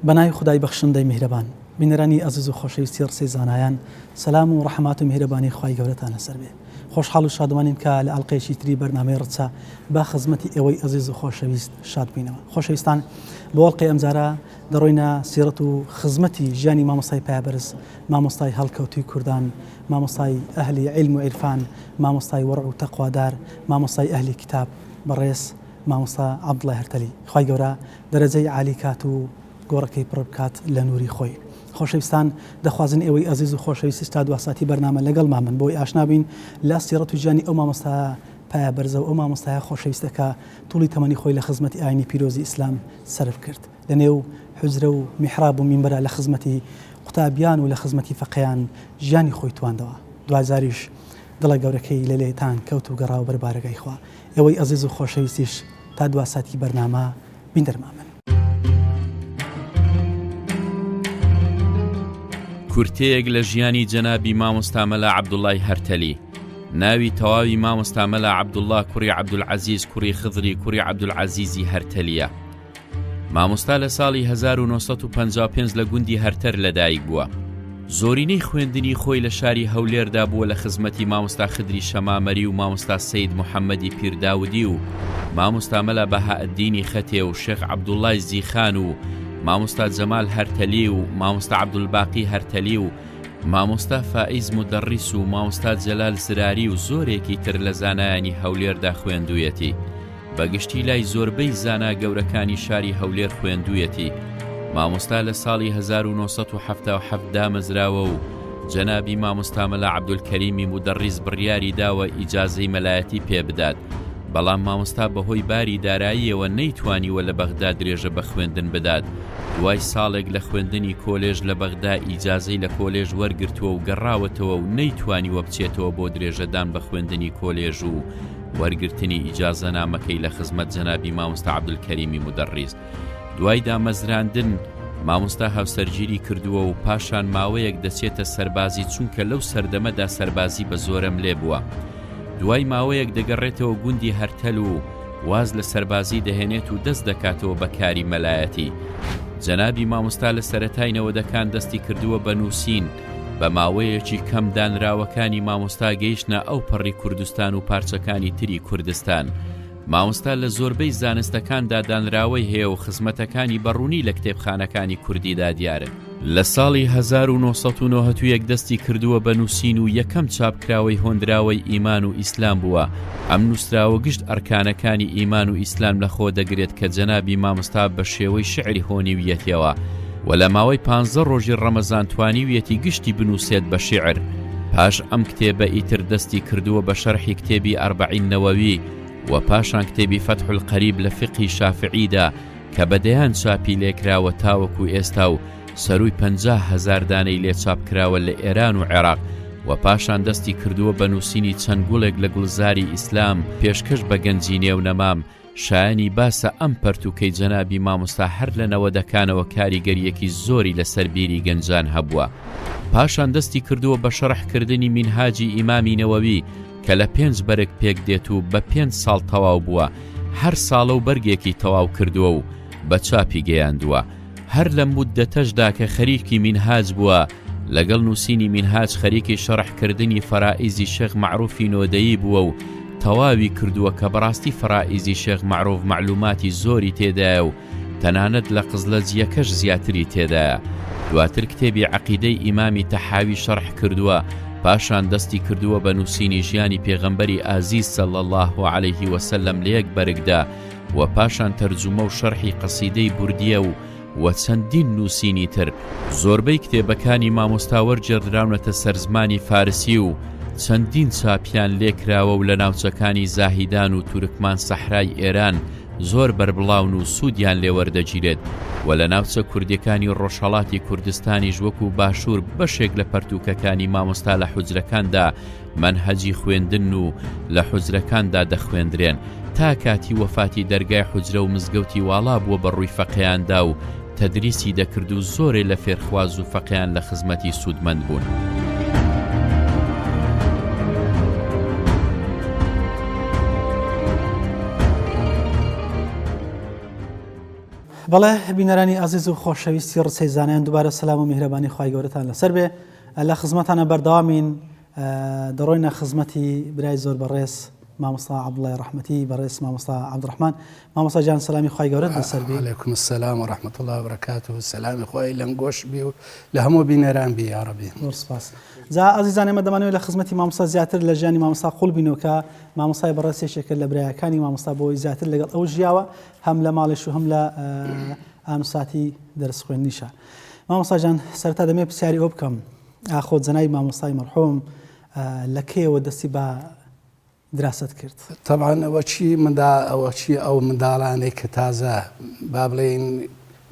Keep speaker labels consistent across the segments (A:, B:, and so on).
A: بەناوی خدای بەخشندەی میهرەبان، بینەرانی ئەزیز و خۆشەویستی ڕسەی زانایان، سەلام و ڕەحمات و میهرەبانی خوای گەورەتان لەسەر بێ. خۆشحاڵ و شادمانین کە لە ئەڵقەیەکی تری بەرنامەی ڕچە با خزمەتی ئێوەی ئەزیز و خۆشەویست شاد بینەوە. خۆشەویستان، بۆ ئەڵقەی ئەمجارە دەڕۆینە سیرەت و خزمەتی ژیانی مامۆستای پایەبەرز، مامۆستای هەڵکەوتوی کوردان، مامۆستای ئەهلی عیلم و عیرفان، مامۆستای وەڕع و تەقوادار، مامۆستای ئەهلی کتاب بەڕێز مامۆستا عەبدوڵڵای هەرتەلی. خوای گەورە دەرەجەی عالی کات و گۆڕەکەی پڕ بکات لە نووری خۆی. خۆشەویستان، دەخوازن ئێوەی ئەزیز و خۆشەویستی تا دواساتی بەرنامە لەگەڵ من بۆی ئاشنا بین لە سیرەت و ژیانی ئەو مامۆستا پایەبەرزە و ئەو مامۆستای خۆشەویستەکە توڵی تەمەنی خۆی لە خزمەتی ئاینی پیرۆزی ئیسلام سەرف کرد، لە نێو حوجرە و میحراب و مینبەرە لە خزمەتی قوتابیان و لە خزمەتی فەقیهان ژیانی خۆی تواندەوە. دوازاریش دڵە گەورەکەی لە لێتان کەوت و گەڕا و بەربارەگای خوا. ئێوەی ئەزیز و خۆشەویستیش تا دواساتی بەرنامە بین دەرمامن.
B: کورتەیەک لە ژیانی جەنابی مامۆستا مەلا عەبدوڵڵای هەرتەلی. ناوی تەواوی مامۆستا مەلا عەبدوڵڵا کوڕی عەبدولعەزیز کوڕی خضری کوڕی عەبدولعەزیزی هەرتەلیە. مامۆستا لە ساڵی 1955 لە گوندی هەرتەر لەدایک بووە. زۆرینەی خوێندنی خۆی لە شاری هەولێردا بووە لە خزمەتی مامۆستا خدری شەمامەری و مامۆستا سەید محەممەدی پیرداودی و مامۆستا مەلا بەهائەددینی خەتێ و شێخ عەبدوڵڵای زیخان و مامۆستا جەمال هەرتەلی و مامۆستا عەبدولباقی هەرتەلی و مامۆستا فائیز مودەڕیس و مامۆستا جەلال زراری و زۆرێکی تر لە زانایانی هەولێردا خوێندوویەتی. بەگشتی لای زۆربەی زانا گەورەکانی شاری هەولێر خوێندوویەتی. مامۆستا لە ساڵی 1970 دامەزراوە و جەنابی مامۆستا مەلا عەبدولکەریمی مودەڕیس بڕیاری داوە ئیجازەی مەلایەتی پێ بدات، بەڵام مامۆستا بەهۆی باری داراییەوە نەیتوانیوە لە بەغدا درێژە بە خوێندن بدات. دوای ساڵێک لە خوێندنی کۆلێژ لە بەغدا ئیجازەی لە کۆلێژ وەرگرتووە و گەڕاوەتەوە و نەیتوانیوە بچێتەوە بۆ درێژەدان بە خوێندنی کۆلێژ و وەرگرتنی ئیجازە نامەکەی لە خزمەت جەنابی مامۆستا عەبدولکەریمی مودەڕیس. دوای دامەزراندن مامۆستا هاوسەرگیری کردووە و پاشان ماوەیەک دەچێتە سەربازی، چونکە لەو سەردەمەدا سەربازی بە زۆرم لێ بووە. دوای ماوەیەک دەگەڕێتەوە گوندی هەرتەل و واز لە سەربازی دەهێنێت و دەست دەکاتەوە بە کاری مەلایەتی. جەنابی مامۆستا لە سەرەتای نەوەدەکان دەستی کردووە بە نووسین. بە ماوەیەکی کەم دانراوەکانی مامۆستا گەیشتە ئەو پەڕی کوردستان و پارچەکانی تری کوردستان. مامۆستا لە زۆربەی زانستەکاندا دانراوەی هەیە و خزمەتەکانی بەڕوونی لە کتێبخانەکانی کوردیدا دیارن. لە ساڵی 1991 دەستی کردووە بە نووسین و یەکەم چاپکراوەی هۆندراوەی ئیمان و ئیسلام بووە. ئەم نووسراوە گشت ئەرکانەکانی ئیمان و ئیسلام لەخۆ دەگرێت کە جەنابی مامۆستا بە شێوەی شعری هۆنیویەتەوە و لە ماوەی 15 ڕۆژی ڕەمەزان توانیویەتی گشتی بنووسێت بە شیعر. پاش ئەم کتێبە ئیتر دەستی کردووە بە شەرحی کتێبی ئەربعین نەوەوی و پاشان کتێبی فەتح القەریب لە فقی شافعیدا کە بەدەیان چاپی لێکراوە تاوەکو ئێستا و سەرووی 50,000 دانەی لێ چاپکراوە لە ئێران و عێراق و پاشان دەستی کردووە بە نووسینی چەند گوڵێک لە گوڵزاری ئیسلام پێشکەش بە گەنجی نێو نەمام. شایانی باسە ئەم پەرتوکەی جەنابی مامۆستا هەر لە نەوەدەکانەوە کاریگەریەکی زۆری لەسەر بیری گەنجان هەبووە. پاشان دەستی کردووە بە شەرحکردنی مینهاجی ئیمامی نەوەوی کە لە 5 بەرگ پێک دێت و بە 5 ساڵ تەواو بووە. هەر ساڵە و بەرگێکی تەواو کردووە و بە چاپی گەیاندووە. هەر لە مودەتەشدا کە خەریکی مینهاج بووە، لەگەڵ نووسینی مینهاج خەریکی شەرحکردنی فەرائیزی شێخ مەعروفی نۆدەیی بووە و تەواوی کردووە کە بەڕاستی فەرائیزی شێخ مەعروف معلوماتی زۆری تێدایە و تەنانەت لە قزلەجیەکەش زیاتری تێدایە. دواتر کتێبی عەقیدەی ئیمامی تەحاوی شەرح کردووە. پاشان دەستی کردووە بە نووسینی ژیانی پێغەمبەری ئازیز صلی الله علیه وسلم لە یەک بەرگدا و پاشان تەرجومە و شەرحی قەسیدەی بوردیە و چەندین نووسینی تر. زۆربەی کتێبەکانی مامۆستا وەرجێڕدراونەتە سەر زمانی فارسی و چەندین چاپیان لێکراوە و لە ناوچەکانی زاهیدان و تورکمان سەحرای ئێران زۆر بربڵاون و سوودیان لێوەردەگیرێت و لە ناوچە کوردیەکانی ڕۆژهەڵاتی کوردستانیش وەکو باشوور بەشێک لە پەرتوکەکانی مامۆستا لە حوجرەکاندا منهەجی خوێندن و لە حوجرەکاندا دەخوێندرێن تا کاتی وەفاتی دەرگای حوجرە و مزگەوتی واڵا بووە بە ڕووی فەقیهاندا و تەدریسی دەکرد و زۆرێ لە فێرخواز و فەقیهان لە خزمەتی سوودمەند بوون.
A: بەڵێ بینەرانی ئازیز و خۆشەویستی ڕسەی زانایان دووبارە سەلام و میهرەبانی خوای گەورەتان لەسەر بێ. لە خزمەتانە بەردەوامین دەڕۆینە خزمەتی برای زۆر بەڕێز مامۆستا عەبدوڵڵای ڕەحمەتی بەڕێز مامۆستا عەبدوڕەحمان. مامۆستا جان سەلامی خوای گەورەت لەسەر بێ.
C: عەلەیکوم السەلام و ڕەحمەت الله و بەرەکاتوه. سەلامی خوای لەم گۆش بێ و لە هەموو بینەران بێ یا ڕەبی.
A: زۆر سپاس. جا ئازیزان ئێمە دەمانەوێت لە خزمەتی مامۆستا زیاتر لە ژیانی مامۆستا قوڵ بینەوە کە مامۆستای بەڕێز یەکێکە لە برایەکانی مامۆستا بۆی زیاتر لەگەڵ ئەو ژیاوە هەم لە ماڵیش و هەم لە ئانوساتی دەرس خوێندنیشە. مامۆستا جان سەرەتا دەمێ پرسیاری ئەو بکەم ئاخۆ جەنای مامۆستای مەرحوم لە کێوە دەستی بە دراست کرد؟
C: طبعا ئەوە چی ئەو منداڵانەی کە تازە با بڵێن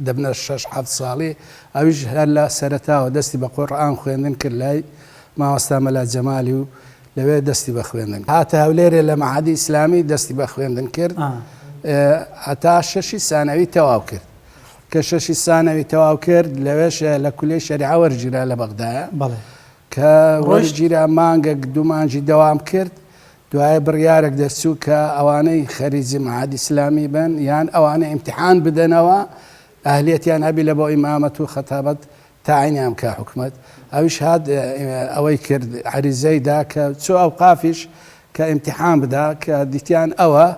C: دەبنە 6-7 ساڵی ئەویش هەر لە سەرەتاوە دەستی بە قورئان خوێندن کرد لای مامۆستا مەلا جەمالی و لەوێ دەستی بە خوێندن هاتە هەولێرێ لە مەعهەدی ئیسلامی دەستی بە خوێندن کرد هەتا 6 سانەوی تەواو کرد کە 6 سانەوی تەواو کرد لەوێش لە کولێی شەریعە وەرگیرا لە بەغدایە کە وەرگیرا مانگێک 2 مانگی دەوام کرد. دوایە بڕیارێک دەرچوو کە ئەوانەی خەریجی مەعهەدی ئیسلامی بن یان ئەوانە ئیمتیحان بدەنەوە ئەهلیەتیان هەبی لە بۆ ئیمامەت و خەتابەت تاعینیان کە حکومەت ئەویش هات ئەوەی کرد عەریزەی دا کە چۆ ئەوقافیش کە ئیمتیحان بدا کە دیتیان ئەوە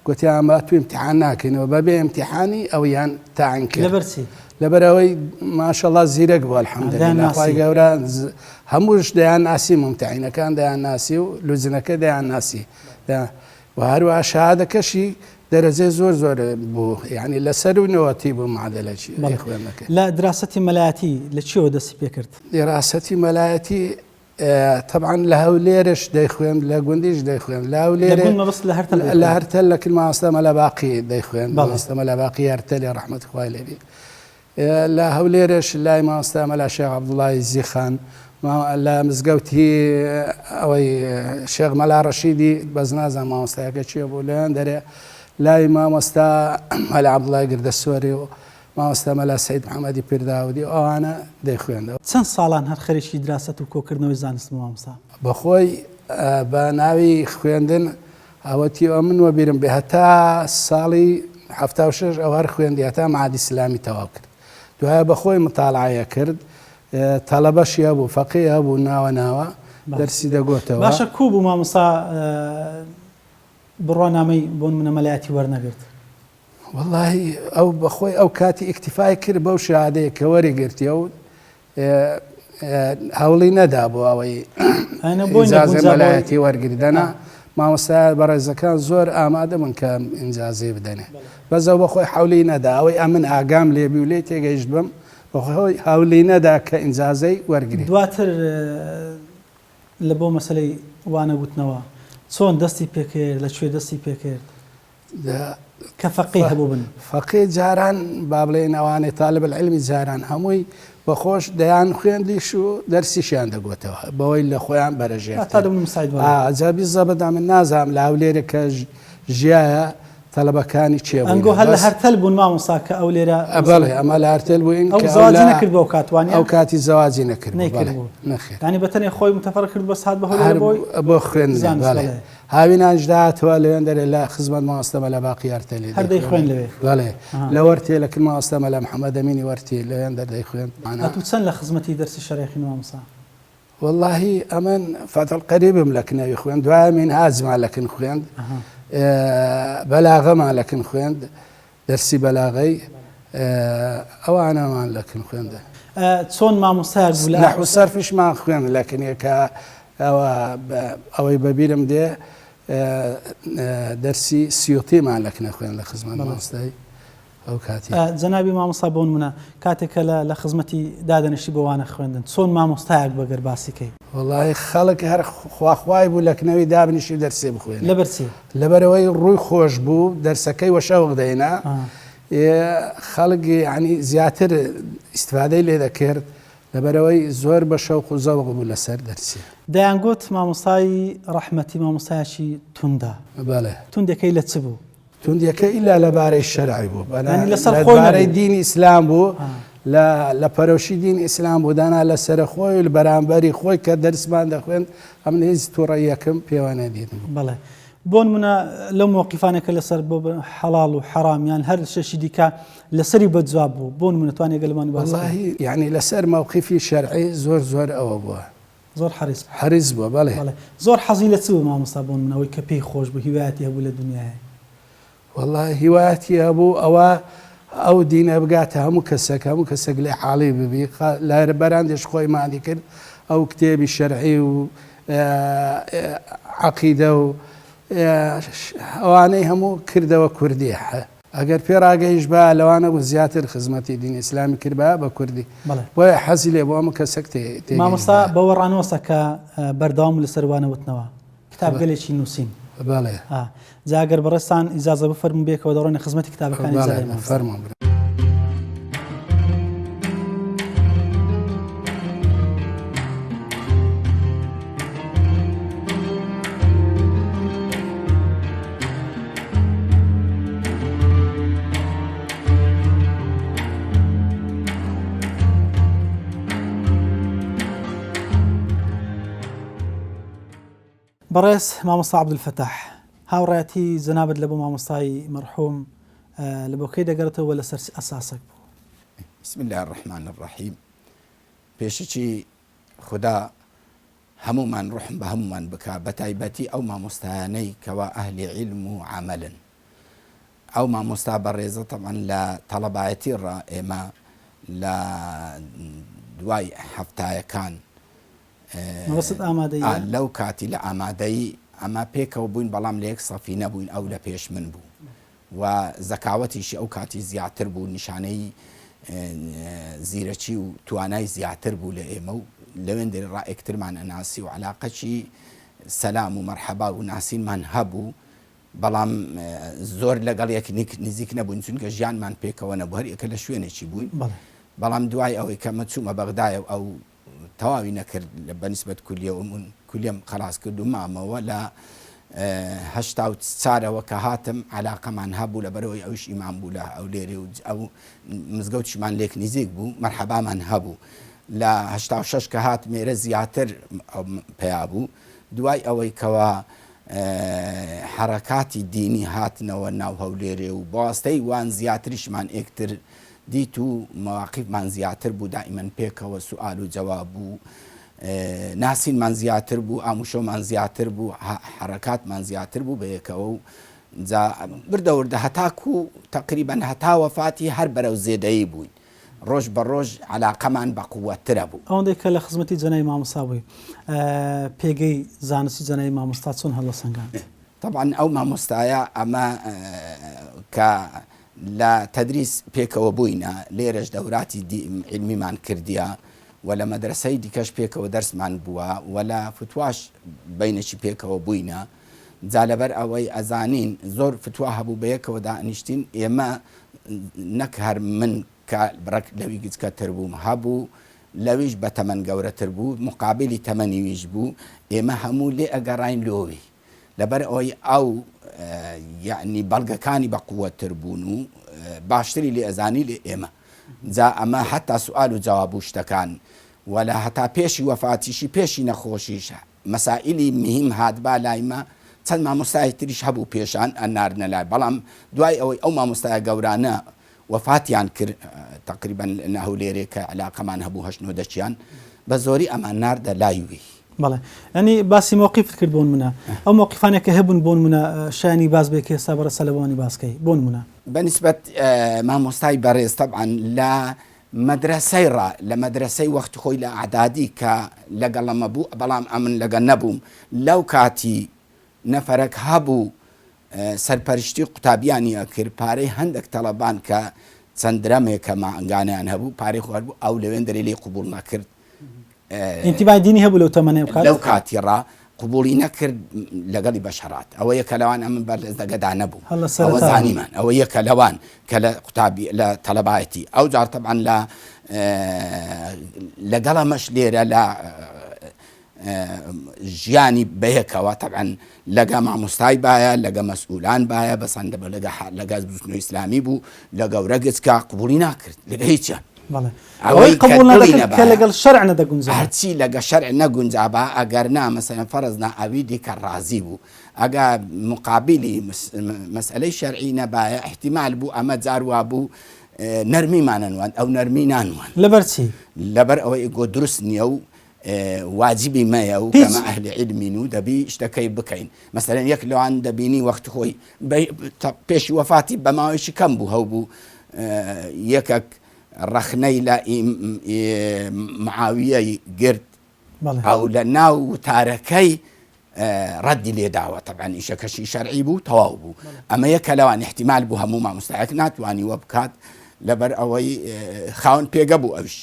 C: گوتیان بە تو ئیمتیحان ناکەینەوە بەبێ ئیمتیحانی ئەویان تاعین کرد.
A: لەبەرچی؟
C: لەبەرەوەی ماشەڵڵا زیرەک بووە الحەمدولله خوای گەورە هەمووش دەیان ناسی ممتحینەکان دەیان ناسی و لوزنەکە دەیان ناسی و هەروەها شەهادەکەشی دەرەجەی زۆر بوو یعنی لەسەر و نەوەتی بوو معادلەکی خوێندنەکە.
A: لە دراسەتی مەلایەتی لە چیەوە دەستی پێ کرد؟
C: دراسەتی مەلایەتی طبعا لە هەولێرش دەیخوێند لە گوندیش دەیخوێند لە هەولێرە لە هەرتەل لە مامۆستا مەلا باقی دەیخوێند مامۆستا مەلا باقی هەرتەلی ڕەحمەتی خوای لێبی. لە هەولێرش لای مامۆستا مەلا شێخ عەبدوڵڵای زیخان لە مزگەوتی ئەوەی شێخ مەلا ڕەشیدی بەس نازانم مامۆستایەکە چییە بوو لەیان دەرێ لای مامۆستا مەلا عەبدوڵڵای گردەسوەری و مامۆستا مەلا سەید محەممەدی پیرداودی ئەوانە دەیخوێندەوە.
A: چەند ساڵان هەر خەریکی دراست و کۆکردنەوەی زانست مامۆستا؟
C: بەخۆی بە ناوی خوێندن ئەوەتی ئەو من وەبیرم بێ هەتا ساڵی 76 ئەو هەر خوێندی هەتا مەعهەدی ئیسلامی تەواو کرد. دوایە بەخۆی متاڵعە کرد تەڵەبەشی هەبوو فەقیه هەبوو ناوە دەرسی دەگۆتەوە.
A: باشە کوو بوو مامۆستا بڕوانامەی بۆ نمونە مەلایەتی وەرنەگرت؟
C: وەڵڵاهی ئەو بەخۆی ئەو کاتی ئیکتیفای کرد بەو شادەیە کە وەریگرتیە و هەوڵی نەدا بۆ ئەوەی ئینجازەی مەلایەتی وەرگردنە. مامۆستا بەڕێزەکان زۆر ئامادە بوون کە ئینجازەی بدەنێ بەزەو بەخۆی حولی نەدا ئەوەی ئەمن ئاگام لێبی و لێ تێگەیشت بم بەخۆی هەولی نەدا کە ئینجازەی وەرگری.
A: دواتر لە بۆ مەسەلەی وانەگوتنەوە چۆن دەستی پێکرد لەکوێ دەستی پێکرد کە فەقیه هەبوو بن؟
C: فەقیه جاران با بڵێن ئەوانەی تاالب العلمی جاران هەمووی بەخۆش دەیان خوێندیش و دەرسیشیان دەگوتەوە بەوەی لە خۆیان بەرەژێت ئەجابی زەبەدا من نازانم لە هەولێرە کە ژیایە تەلەبەکانی چێ بوون
A: ئەنگۆ هەر لە هەرتەل بوون مامۆستا کە ئەو لێرە
C: بەڵێ ئەمە لە هەرتەل بووین
A: ئەو زەواجی نەکرد بۆ کاتوانی
C: ئەو کاتی زەواجی نەکرد
A: نەخێت ینی بەتەنێ خۆی متەفەڕ کرد بە سات بەهۆی
C: بۆ خوێندن هاوینانجدا تەوا لەوێن دەرێ لە خزمەت مامۆستا مەلا باقی هەرتەلی
A: هەردەی خوێن لەوێ
C: بەڵێ لە وەرتێ لە کرد مامۆستا مەلا محەممەد ئەمینی وەرتی لەوێن دەردەی خوێن.
A: هەتوو چەند لە خزمەتی دەرسی شەرعی مامۆستا؟
C: واللهی ئەمن فەتەڵ قەریبم لە کنەوی خوێند دوایە من هازمان لەکن خوێند بەلاغەمان لەکن خوێند دەرسی بەلاغەی ئەوانەمان لەکن خوێندە.
A: چۆن مامۆستایەک بوو لە
C: نەحو سەرفیشمان خوێن لەکنێ کە ئەوەی بەبیرم دێ دەرسی سیوتیمان لەکنە خوێن لە خزمەت مامۆستای ئەو کاتی.
A: جەنابی مامۆستا بۆ نمونە کاتێکە لە خزمەتی دادەنیشی بۆوانە خوێندن چۆن مامۆستایەک بەگەر باسیکەی؟
C: وەڵڵاهی خەڵک هەر خواخوای بوو لەکنەوەی دابنیشی دەرسێ بخوێن.
A: لەبەرچی؟
C: لەبەرەوەی ڕووی خۆش بوو دەرسەکەی وەشەوق دەینا خەڵکی ینی زیاتر ئیستفادەی لێ دەکرد لەبەرەوەی زۆر بە شەوق و زەوق بوو لەسەر دەرسی.
A: دەیانگوت مامۆستای ڕەحمەتی مامۆستایەکی توندا.
C: بەڵێ
A: توندەکەی لە چ بوو؟
C: توندەکە ئیلا لەبارەی شەرعی بوو لەبارەی دینی ئیسلام بوو لە پەرۆشی دینی ئیسلام بوو دانا لە سەرخۆی و بەرامبەری خۆی کە دەرسمان دەخوێن ئەم هیچ تووڕە یەکەم پێوانە دیدم.
A: بەڵێ بۆن منە لەو مووقیفانێکە لەسەر بۆ حەڵاڵ و حەرامیان هەر شەشی دیکە لەسەری بەجواب بوو بۆن منە توانێت گەلمانی باز
C: والله یعنی لەسەر مووقیفی شەرعی زۆر ئەوە بووە
A: زۆر
C: حەریص بووە بەڵێ
A: زۆر حەزی لە چ بوو مامۆستا بۆن منەوەی کە پێی خۆش بوو هیوایەتی هەبوو لە دنیاە
C: والله هیوایەتی هەبوو ئەوە ئەو دینە بگاتە هەموو کەسێک لێ حاڵی ببی لایرە بەراندێش خۆی مادی کرد ئەو کتێبی شەرعی و عەقیدە و ئەوانەی هەموو کردەوە کوردی ئەگەر پێڕاگەیش بە لەوانە بوو زیاتر خزمەتی دینی ئیسلامی کرد بە کوردی بۆیە حەزی لێ بۆ ئەمە کەسێک
A: مامۆستا بەوە ڕانەوەسە کە بەردەوام لەسەروانەوتنەوە کتاب گەلێکی نووسین
C: بەڵێ
A: جاگەر بەڕێستان ئیجازە بفەرمون بێکەوە دەڕۆنە خزمەتی کتابەکانی
C: فەرموون
A: بەڕێز مامۆستا عەبدولفەتاح هاوڕێتی جەنابەت لە بۆ مامۆستای مەرحوم لە بۆکەی دەگەڕێتەوە لەسەر ئەساسێک بوو.
D: بسم الله الرحمن الرحیم. پێشەچی خدا هەمومان ڕحم بە هەمومان بکە بە تایبەتی ئەو مامۆستایانەی کەوا ئەهلی علم و عەمەلن. ئەو مامۆستا بەڕێزە تەبعاً لە تەڵەبایەتی ڕا ئێمە لە دوای هەفتایەکان لەو کاتی لە ئامادەی ئەمە پێکەوە بووین بەڵام لە یەک سەفی نەبووین ئەو لە پێش من بوو و زەکاوەتیشی ئەو کاتی زیاتر بوو نیشانەی زیرەکی و توانای زیاتر بوو لە ئێمە و لەوێن دەری ڕائێکترمان ئەناسی و عەلاقەی سەلام و مەرحەبا و ناسینمان هەبوو بەڵام زۆر لەگەڵ یەک نزیک نەبووین چونکە ژیانمان پێکەوە نەبوو هەر یەکە لە شوێنێکی بووین بەڵام دوای ئەوەی کە مەچوومە بەغدایە ئەو تەواوی نەکرد لە بەنسبەت کولیم خلاص کرد و مامەوە لە 84ەوە کە هاتم عەلاقەمان هەبوو لەبەرەوەی ئەوش ئیمان بوو لە ئەو لێرێ و ئەو مزگەوتیشمان لێک نزیک بوو مەرحەبامان هەبوو لە 86 کە هات مێرە زیاتر پیا بوو دوای ئەوەی کەوا حرەکاتی دینی هاتنەوە ناو هەولێرێ و بەواستەی وان زیاتریشمان ئێکتر دیت و مەواقیفمان زیاتر بوو دائیمەن پێکەوە سوئال و جەواب بوو ناسینمان زیاتر بوو ئاموشۆمان زیاتر بوو حرەکاتمان زیاتر بوو بەیەکەوە و بردەوردە هەتاکو تقریبەن هەتا وەفاتی هەر بەرەو زێدەیی بووین ڕۆژ بە ڕۆژ عەلاقەمان بە قووەترە بوو.
A: ئەوەندەی کە لە خزمەتی جەنای مامۆستا بووی پێگەی زانستی جەنای مامۆستا چۆن هەڵەسەنگاند؟
D: طبعاً ئەو مامۆستایە ئەمە کە لە تەدریس پێکەوە بووینە لێرەش دەوراتی علمیمان کردیە و لە مەدرسەی دیکەش پێکەوە دەرسمان بووە و لە فتواش بینەکی پێکەوە بووینە جا لەبەر ئەوەی ئەزانین زۆر فتوا هەبوو بەیەکەوە دانیشتین ئێمە نەک هەر من کە بڕک لەوی گچکەتر بووم هەبوو لەویش بە تەمەن گەورەتر بوو مقابلی تەمەنیویش بوو ئێمە هەموو لێ ئەگەڕاین لۆوی لەبەر ئەوەی ئەو یعنی بەڵگەکانی بە قووەتر بوون و باشتری لێ ئەزانی لێ ئێمە جا ئەمە حتا سوئال و جەواب و شتەکان ولا هەتا پێشی وەفاتیشی پێشی نەخۆشیش مەسائیلی مهم هاتبا لایمە چەند مامۆستای تریش هەبوو پێشان ئەناردنە لای بەڵام دوای ئەوەی ئەو مامۆستایە گەورانە وەفاتیان کرد تقریبەن لە هەولێرێ کە عەلاقەمان هەبوو 89 بە زۆری ئەمان ناردە لایوی.
A: بەڵێ ینی باسی مووقیفت کرد بۆن منە ئەو مووقیفانێک کە هەبوون بۆن منە شایانی باز بێک ئێستا بەڕێسە لەوانی باسکەی بۆن منە
D: بەنسبەت مامۆستای بەڕێز طبعاً لە مەدرسەی ڕا لە مەدرسەی وەختی خۆی لە عەدادی کە لەگەڵەمە بوو بەڵام ئەمن لەگەڵ نەبووم لەو کاتی نەفەرێک هەبوو سەرپەرشتی قوتابیانی ئەکرد پارەی هەندێک تەڵەبان کە چەند درەمێکە ماهنگانیان هەبوو پارەی خوارد بوو ئەو لەوێن دەرێ لێ قبوڵ نەکرد
A: ئینتیبای دینی هەبوو لەو تەمەنێ
D: لەو کاتی ڕا قبوڵی نەکرد لەگەڵی بەشەرات ئەوە یەکە لەوان ئەمن بەرز دەگەدا نەبوو ئەوە زانیمان ئەوە یەکە لەوان کە لە قوتابی لە تەڵەبایەتی ئەو جار طبعاً لەگەڵەمەش لێرە لە ژیانی بەیەکەوە طبعاً لەگە مامۆستای باە لەگە مەسئولان باە بەسەندە لەگە بزنەوەی ئیسلامی بوو لە گەورە گچکە قبوڵی ناکرد لەگە هیچیان
A: ئەوەی قبول نەدەکرد کە لەگەڵ شەرع نەدەگونجا
D: هەرچی لەگە شەرع نەگونجابە ئەگەرنا مەسەلەن فەرزنا ئەوی دیکە ڕازی بوو ئەگە مقابلی مەسئلەی شەرعی نەبایە احتیمال بوو ئەمە جاروا بوو نەرمیمانەنوان ئەو نەرمی نانوان
A: لەبەرچی
D: لەبەر ئەوەی گۆ دروست نییە و واجبی مەیە و کەمە ئەهلی علمین و دەبی شتەکەی بکەین مەسەلەن یەک لەوان دەبینی وەخت خۆی پێشی وەفاتی بە ماوەیەکی کەم بوو هەوبوو یەکێک ڕەخنەی لە معاویەی گرت ئەو لە ناو وتارەکەی ڕەدی لێداوە طبعا ئیشەکەشی شەرعی بوو تەواو بوو ئەمە یەکە لەوان احتیمال بوو هەموو مامۆستایەک ناتوانی وە بکات لەبەر ئەوەی خاوەن پێگە بوو ئەوش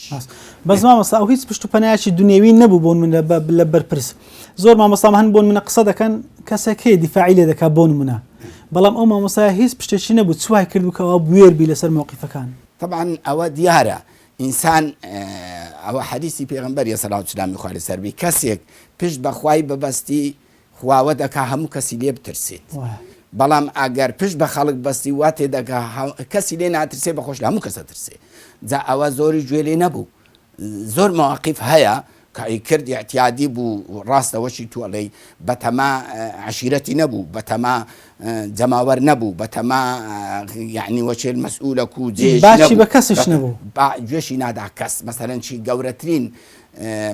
A: بەس مامۆستا ئەو هیچ پشت و پەنایەکی دنیەوی نەبوو بۆن من لە بەرپرس زۆر مامۆستام هەن بۆن منە قسە دەکەن کەسێکی دیفاعی لێ دەکات بۆن منە بەڵام ئەو مامۆستایە هیچ پشتێکی نەبوو چوای کردوکەوە بوێربی لەسەر موقیفەکان
D: طبعا ئەوە دیارە ئینسان ئەوە حەدیثی پێغەمبەری سەڵاو سلامی خوارد سەربی کەسێک پشت بەخوای ببەستی خواوە دەکا هەموو کەسی لێ بترسێت بەڵام ئەگەر پشت بە خەڵک بەستی وا تێدەکا کەسی لێ ناترسێ بەخۆش لە هەموو کەسە ترسێ جا ئەوە زۆری گوێ لێ نەبوو زۆر مواقف هەیە کە کرد اعتیادی بوو ڕاستەوەشی تووەڵێ بەتەما عشیرەتی نەبوو بەتەما جەماوەر نەبوو بەتەما یعنی وەچێل مەسئولە و جێژ
A: باشی بە کەسش نەبوو
D: گوێشی نادا کەس مەسەلەن چی گەورەترین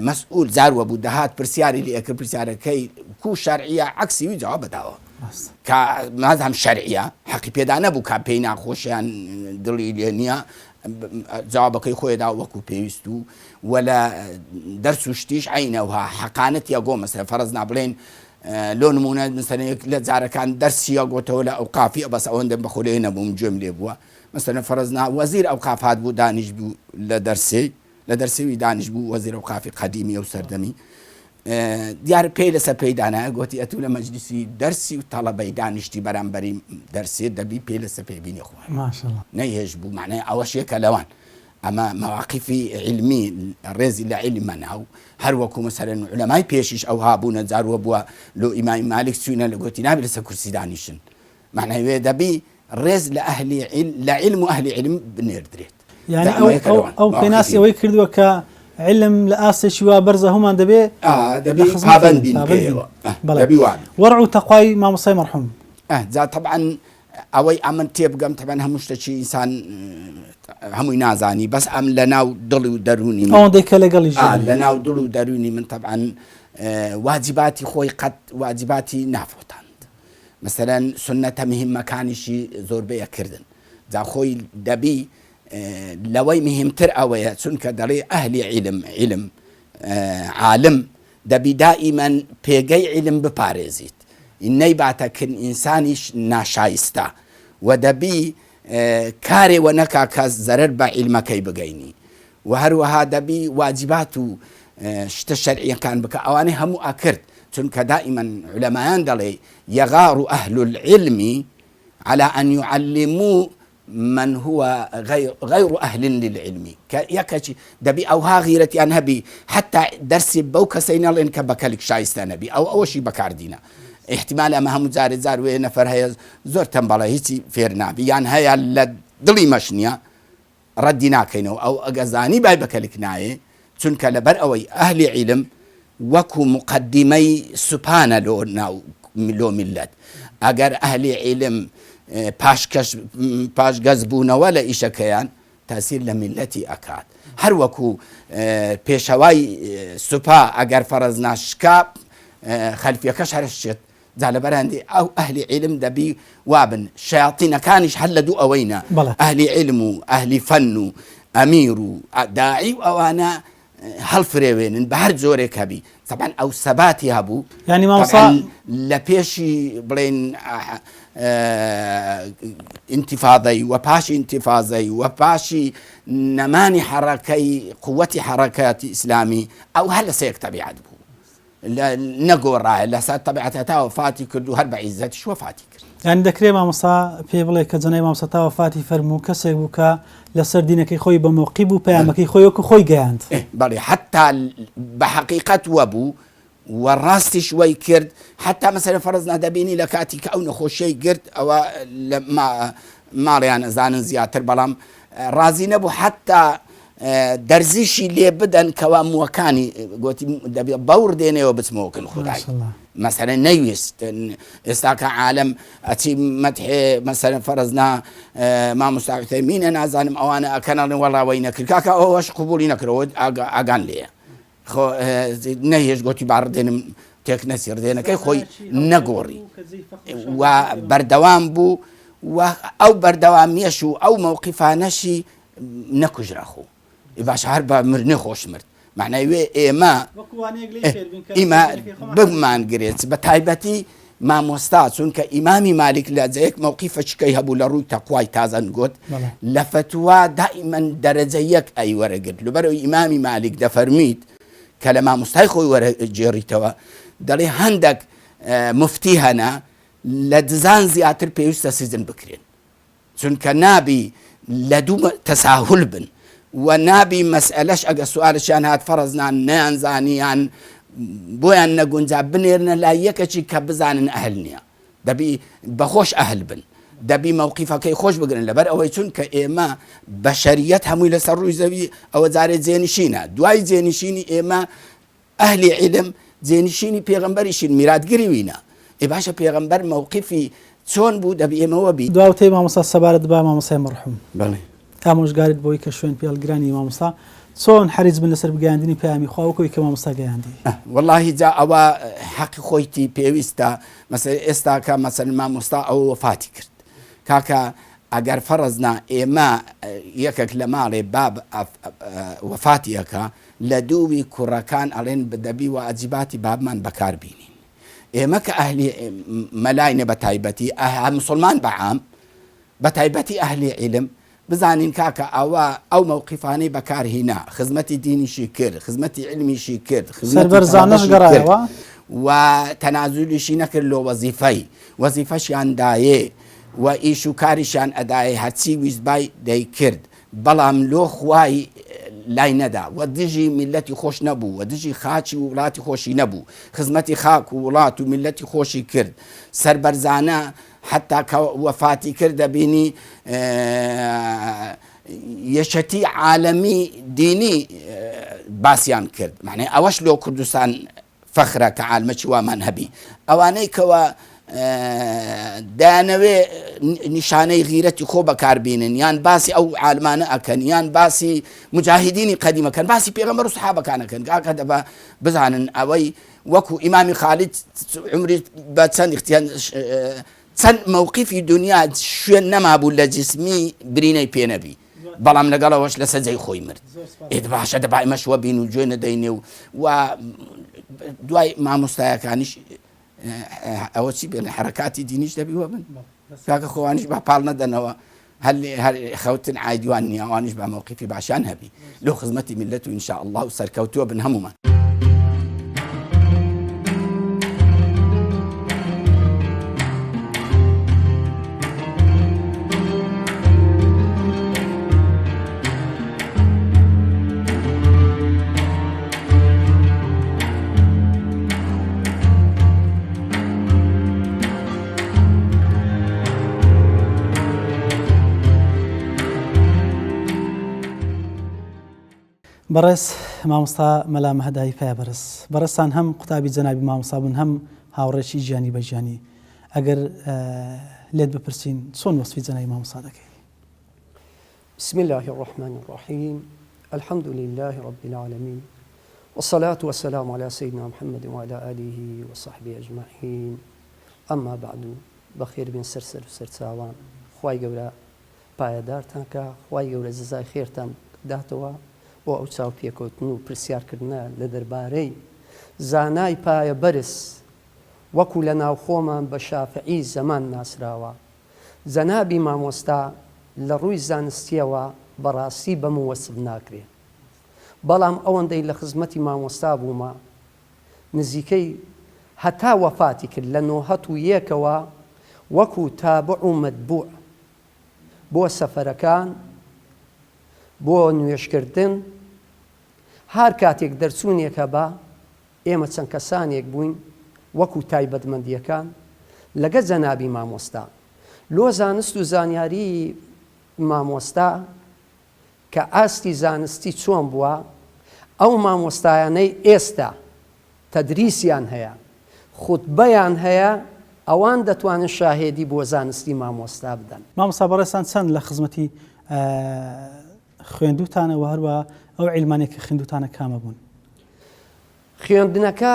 D: مەسئول زاروە بوو دەهات پرسیاری لێ ئەکرد پرسیارەکەی کو شەرعیە عەکسی وی جواب بداوە کە مازام شەرعیە حەقی پێدا نەبوو کە پێی ناخۆشیان دڵی لێ نییە جوابەکەی خۆیدا وەکو پێویست و وەلا دەرس و شتیش عینەوە حەقانەتی ئەگۆ مەسەلەن فەرەز نابڵێن لۆ نمونە مەسەلەن لە جارەکان دەرسیە گۆتەوە لە ئەوقافی بەس ئەوەندە بەخۆلێ نەبووم گوێم لێ بووە مەسەلەن فەرەز وەزیر ئەوقاف هات بوو دانیش بوو لە دەرسێوی دانیش بوو وەزیر ئەوقافی قەدیمی و سەردەمی دیار پێی لەسەر پێیدانایە گوتی ئەتوو لە مەجلیسی دەرسی و تەڵەبەی دانیشتی بەرامبەری دەرسێت دەبی پێی لەسەر پێبینی خۆ نەیهێش بوو معنای ئەوەش یەکە لەوان ئەمە مەواقیفی علمی ڕێزی لە عیلمە ناو هەر وەکو مەسەلەن عولەمای پێشیش ئەو هابوونە جاروە بووە لۆ ئیمامی مالک چوونە لە گوتی نابێت لەسەر کورسی دانیشن معنای وێ دەبی ڕێز لە علم و ئەهلی علم بنێردرێت
A: یعنی ئەو پێناسی ئەوەی کردووە کە علم لە ئاستێکی وا بەرزە هەمان دەبێ وەڕع و تەقوای مامۆستای مەرحوم
D: جا طبعا ئەوەی ئەمن تێبگەم طبعا هەموو شتێکی ئینسان هەمووی نازانی بەس ئەم لە ناو دڵی و دەرونی
A: ئەوەندەی کە لەگەڵی
D: لە ناو دڵ و دەرونی من طبعا واجباتی خۆی قەت واجباتی نافۆتاند مەسەلەن سنەتە مهمەکانیشی زۆربەیە کردن جا خۆی دەبی لەوەی مهمتر ئەوەیە چونکە دەڵێ ئەهلی علم عالم دەبی دائیمەن پێگەی علم بپارێزیت نەیباتەکن ئینسانیش ناشایستە و دەبی کارێوە نەکا کەس زەرەر بە عیلمەکەی بگەینی و هەروەها دەبی واجبات و شتە شەرعیەکان بکە ئەوانەی هەموو ئەکرد چونکە دائیمەن علەمایان دەڵێ یەغار ئەهل العلم على أن يعلموا من هو غير أهل للعلم يكشي دبي أو ها غيرتي أن هبي حتى درسي بوك سينال إنك بكالك شايستا نبي أو شي بكاردينا احتمال أما هم زار وين نفر هي زور تنبلا هيتي فيرنا يعني هيا لدلي مشنيا ردنا كينو أو أجزاني باي بكالك ناي تنك لبر أوي أهل علم وكو مقدمي سبحان لو ملت أجر أهل علم پاش گەزبوونەوە لە ئیشەکەیان تاسیر لە میلەتی ئەکات هەر وەکو پێشەوای سوپا ئەگەر فەرەز ناشکا خەلفیەکەش هەرشێت جا لەبەرەندی ئەو ئەهلی علم دەبی وابن شەیاطینەکانیش هەر لە دوو ئەوەینە ئەهلی علم و ئەهلی فەن و ئەمیر و داعی و ئەوانە هەڵفرێوێنن بە هەر جۆرێک هەبی طبعا ئەو سەباتی هەبوو
A: ینی مامۆستا
D: لە پێشی بڵێن انتفاضي وباشي انتفاضي وباشي نماني حركي قوتي حركات إسلامي أو هلا سيكتبي عدبو نقول رأي لا سات طبيعتها تا وفاتي كردو هرب عزتي شو وفاتي كرد
A: يعني دكري مامۆستا پێ بڵێ کە جەنای مامۆستا تا وفاتی فەرموو کەسێک بوو کە لەسەر دینەکەی خۆی بە موقی بوو پەیامەکەی خۆی وەکو خۆی گەیاند
D: بەڵێ حتا بحقيقة وبو وەڕاستی شوي كرد حتى مثلا فرضنا دەبینی لە کاتی کە ئەو نەخۆشیەی گرت ئەوە ماڵیان ئەزانن زیاتر بەڵام ڕازی نەبوو حتا دەرزیشی لێ بدەن کەوامووەکانی گوتی دەبێت بەور دێنێەوە بچمەوەکن خودای مثلا نەویست ئێستا کە عالم ئەچی مەتحێ مەسەرەن فەرزنا مامۆستا عوتەیمینە نازانم ئەوانە ئەکەنەڵێن وەڵاوی نەکرد کاکە ئەوەش قبولی نەکرەوە ئاگان لێیە نەهێش گوتی باڕدێنم تێک نەسیردێنەکەی خۆی نەگۆڕی و بەردەوام بوو و ئەو بەردەوامیەش و ئەو مەوقیفانەشی نەکوژراخۆ باش هەر بە مردنی خۆش مرد معناوێ ئێمە بمانگرێت بە تایبەتی مامۆستا چونکە ئیمامی مالیک لە جەیەک مەوقیفەچکەی هەبوو لە ڕووی تەقوای تازەن گوت لە فتوا دائیمەن دەرەجە یەک ئەی وەرەگرت لەبەرەوەی ئیمامی مالیک دەفەرمیت کە لە مامۆستای خۆی وەرەگێڕیتەوە دەڵێ هەندێک مفتی هەنا لە دزان زیاتر پێویستە سیزن بکرێن چونکە نابی لە دوو تەساهول بن و نابی مەسئلەش ئەگە سوالشیان هات فەرزنان نەیانزانیان بۆیان نەگونجا بنێرنە لای یەکەکی کە بزانن ئەهل نییە دەبی بەخۆش ئەهل بن دەبی مەوقیفەکەی خۆش بگرن لەبەر ئەوەی چونکە ئێمە بەشەریەت هەمووی لەسەر ڕووی زەوی ئەوە جارێ جێنشینە دوای جێنشینی ئێمە ئەهلی عیلم جێنشینی پێغەمبەریشین میراتگری وینە ئێ باشە پێغەمبەر مەوقیفی چۆن بوو دەبی ئێمەوە بی
A: دواوتەی مامۆستا سەبارەت با مامۆسای مەرحوم
D: بەڵێ
A: ئامۆژگارت بۆی کە شوێن پێڵگرانی مامۆستا چۆن حەریز بن لەسەر بگەیاندنی پەیامی خواوەکەوەی کە مامۆستا گەیاندی
D: واللهی جا ئەوە حەقی خۆیتی پێویستە مەسەر ئێستا کە مەسەر مامۆستا ئەوە وەفاتی کرد کاکە ئەگەر فەرزنا ئێمە یەکێک لە ماڵێ باب وەفاتیەکە لە دووی کوڕەکان ئەڵێن بدەبی و ئەجیباتی بابمان بەکاربینین ئێمە کە ئەهلی مەلاینە بە تایبەتی مسلمان بەعام بە تایبەتی ئەهلی عیلم بزانین کاکە ئەوە ئەو مەوقیفانەی بەکارهینا خزمەتی دینیشی کرد خزمەتی علمیشی کرد
A: سەربەرزانەش گەڕایەوە
D: و تەنازولیشی نەکرد لۆ وەزیفەی وەزیفەشیان دایێ و ئیش و کاریشان ئەدایە هەرچی ویزبای دەیکرد بەڵام لۆ خوای لای نەدا و دژی میلەتی خۆش نەبوو و دژی خاچی و وڵاتی خۆشی نەبوو خزمەتی خاک و وڵات و میلەتی خۆشی کرد سەربەرزانە حتا کە وەفاتی کرد دەبینی یەشەتی عالەمی دینی باسییان کرد معنی ئەوەش لۆ کوردستان فەخرە کە عالمەکی وامان هەبی ئەوانەی کەوە دانەوێ نیشانەی غیرەتی خۆ بەکاربینن یان باسی ئەو عالمانە ئەکەن یان باسی مجاهدینی قەدیمەکەن باسی پێغەمبەر و سەحابەکانەکەن کاکە دەبە بزانن ئەوەی وەکو ئیمامی خالید عمری بە چەند چەند مەوقیفی دنیا شوێن نەمابوو لە جسمی برینەی پێنەبی بەڵام لەگەڵەوەش لە سەجەی خۆی مرد ئێت باشە دەبا ئێمەشوە بین و گوێ نەدەینێ و دوای مامۆستایەکانیش ئەوە چی بێن حرەکاتی دینیش دەبیوە بن کاکە خۆوانیش بە پاڵ نەدەنەوە هەر خەوتن ئایدوان نییە ئەوانیش بە مەوقیفی باشان هەبی لۆ خزمەتی میلەت و ئینشاء الله و سەرکەوتووە بن هەمومان
A: بەڕێز مامۆستا مەلا مەهەدای پیا بەڕێستان هەم قوتابی جەنابی مامۆستا بوون هەم هاوڕێکی ژیانی بە ژیانی ئەگەر لێت بپرسین چۆن وەسفی جەنابی مامۆستا دەکەی
E: بسم الله الرحمن الرحيم الحمد لله رب العالمين والصلاة والسلام على سيدنا محمد وعلى آله وصحبه أجمعين أما بعد بخير بن سرسر وسرساوان خواهي قولا پایدارتان کە خواهی گەورە جزای خێرتان داتەوە بۆ ئەو چاو پێکەوتن و پرسیارکردنە لە دەربارەی زانای پایە بەرز وەکو لە ناو خۆمان بە شافعی زەمان ناسراوە جەنابی مامۆستا لە ڕووی زانستیەوە بەڕاستی بەم وەسف ناکرێت بەڵام ئەوەندەی لە خزمەتی مامۆستا بوومە نزیکەی هەتا وەفاتی کرد لە 91ەوە وەکو تابع و مەتبوع بۆ سەفەرەکان بۆ نوێشکردن هەر کاتێک دەرچوونێکە بە ئێمە چەند کەسانێک بووین وەکو تایبەتمەندیەکان لەگە جەنابی مامۆستا لۆ زانست و زانیاری مامۆستا کە ئاستی زانستی چۆن بووە ئەو مامۆستایانەی ئێستا تەدریسیان هەیە خوتبەیان هەیە ئەوان دەتوانن شاهێدی بۆ زانستی مامۆستا بدەن.
A: مامۆستا بەڕێستان چەند لە خزمەتی خوێندوتانە و هەروە ئەو عیلمانێک کە خوێندوتانە کامە بوون؟
E: خوێندنەکە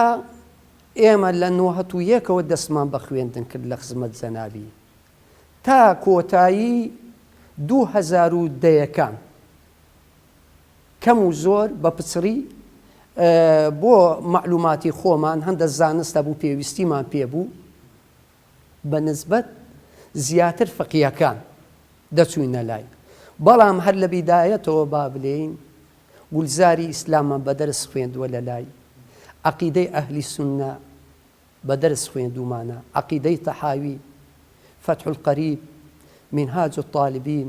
E: ئێمە لە 91ەوە دەستمان بە خوێندن کرد لە خزمەت جەنابی تا کۆتایی 2010 کەم و زۆر بە پچڕی بۆ معلوماتی خۆمان هەندە زانستە بوو پێویستیمان پێبوو بە نسبەت زیاتر فقیەکان دەچووینە لای. بەڵام هەر لە بیدایەتەوە با بلێین گولزاری ئیسلاممان بەدەرس خوێندووە لە لای عەقیدەی ئەهلی سونە بەدەرس خوێندومانە، عەقیدەی تەحاوی، فتح القەریب، منهاج الطالبین،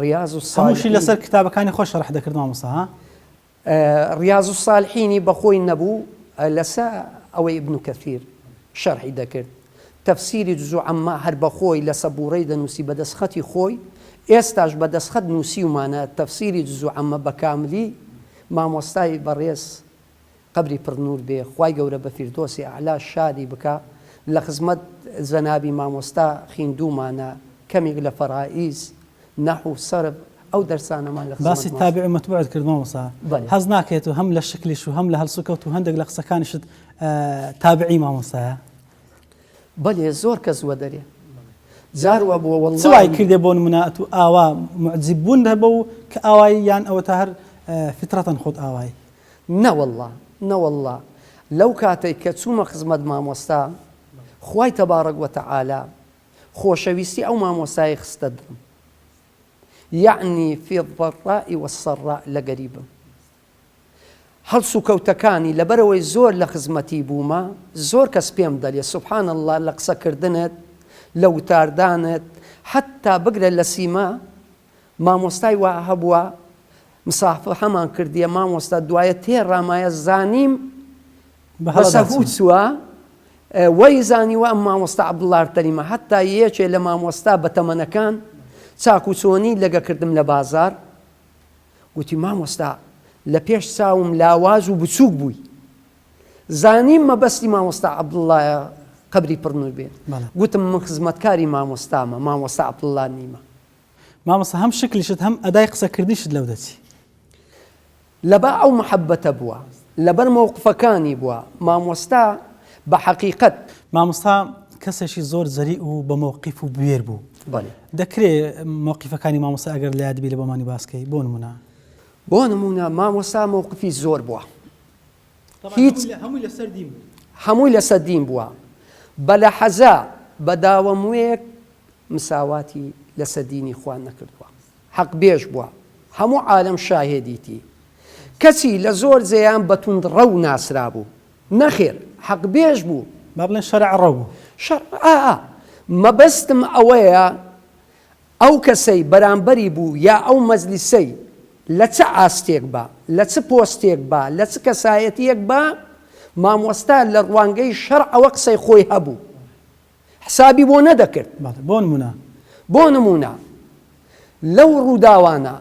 E: ڕیاض
A: هەمووشی
E: الصالحین.
A: لەسەر کتابەکانی خۆش شەرح دەکرد مامۆستا ها؟
E: ڕیاض الصالحینی بەخۆی نەبوو لەسەر ئەوەی ابن کەثیر شەرحی دەکرد. تەفسیری جزء عەمە هەر بەخۆی لە سەبوورەی دەنووسی بە دەستخەتی خۆی، ئێستاش بە دەستخەت نووسیومانە تەفسیری جزء عەمە بە کاملی. مامۆستای بەڕێز قبری پڕنور بێ، خوای گەورە بە فیردۆسی ئەعلا شادی بکە، لە خزمەت جەنابی مامۆستا خوێندومانە کەمێک لە فەرائیز، نەحو، سەرف ئەو دەرسانەمان لە
A: باسی تابع مەتبوعت کرد مامۆستا. هەز ناکێت و هەم لە شکلیش و هەم لە هەڵسوکەوت و هەندێک لە قسەکانیشت تابعی مامۆستایە؟
E: بەڵێ زۆر کەس وە دەرێ جاروە بووە وەڵڵاهی
A: چوای کردێ بۆ نمونە و ئاوا معجزب بوون هەبە و کە ئاوایی یان ئەوە تا هەر فترەتەن خۆت ئاوایی؟
E: نەوەڵڵا نەوەڵڵا لەو کاتێک کە چوومە خزمەت مامۆستا خوای تەبارەک وەتەعالا خۆشەویستی ئەو مامۆستای خستە دڵم، یعنی فی الضەڕاء والسەڕاء لە گەریبم. هەڵس و کەوتەکانی لەبەرەوەی زۆر لە خزمەتی بوومە زۆر کەس پێم دەڵێ سوبحان الله لە قسەکردنت، لە وتاردانت، حتا بگرە لە سیما مامۆستای وا هەبووە مسافحەمان کردیە مامۆستا دوایە تێڕامایە زانیم بەسەهوو چووە وەی زانیوە ئەم مامۆستا عەبدوڵڵا هەرتەلیمە. حتا یەکێ لە مامۆستا بە تەمەنەکان چاک و چۆنی لەگە کردم لە بازار، گوتی مامۆستا لە پێش چاوم لاواز و بچووک بووی، زانیم مەبەستی مامۆستا عەبدوڵڵایە قبری پڕنور بێت. گوتم من خزمەتکاری مامۆستامە، مامۆستا عەبدوڵڵا نیمە.
A: مامۆستا هەم شکلیشت هەم ئەدای قسەکردنیشت لەو دەچی.
E: لەبا ئەو محەبەتە بووە، لەبەر مەوقفەکانی بووە. مامۆستا بە حەقیقەت
A: مامۆستا کەسێکی زۆر زەریع و بە مەوقیف و بوێر بوو. دەکرێت مەوقیفەکانی مامۆستا ئەگەر لە یادبی لە بۆمانی باسکەی بۆ نمونە؟
E: بۆ نمونە مامۆستا مەوقفی زۆر بووە، هیچ هەمووی لەسەر دین بووە، بە لە حەزا بە داوەموەیەک مساواتی لەسەر دینی خوا نەکردووە، حەق بێژ بووە، هەموو عالەم شاهێدیتی. کەسی لە زۆر جێیان بە توندڕە و ناسرا بوو، نەخێر حەق بێژ بوو،
A: با بڵێن شەرع ڕەو بوو.
E: مەبەستم ئەوەیە ئەو کەسەی بەرامبەری بوو یا ئەو مەجلیسەی لە چ ئاستێک بە، لە چ پۆستێک بە، لە چ کەسایەتیەک بە، مامۆستا لە ڕوانگەی شەرعەوە قسەی خۆی هەبوو، حسابی بۆ نەدەکرد. بۆ نمونە لەو ڕووداوانە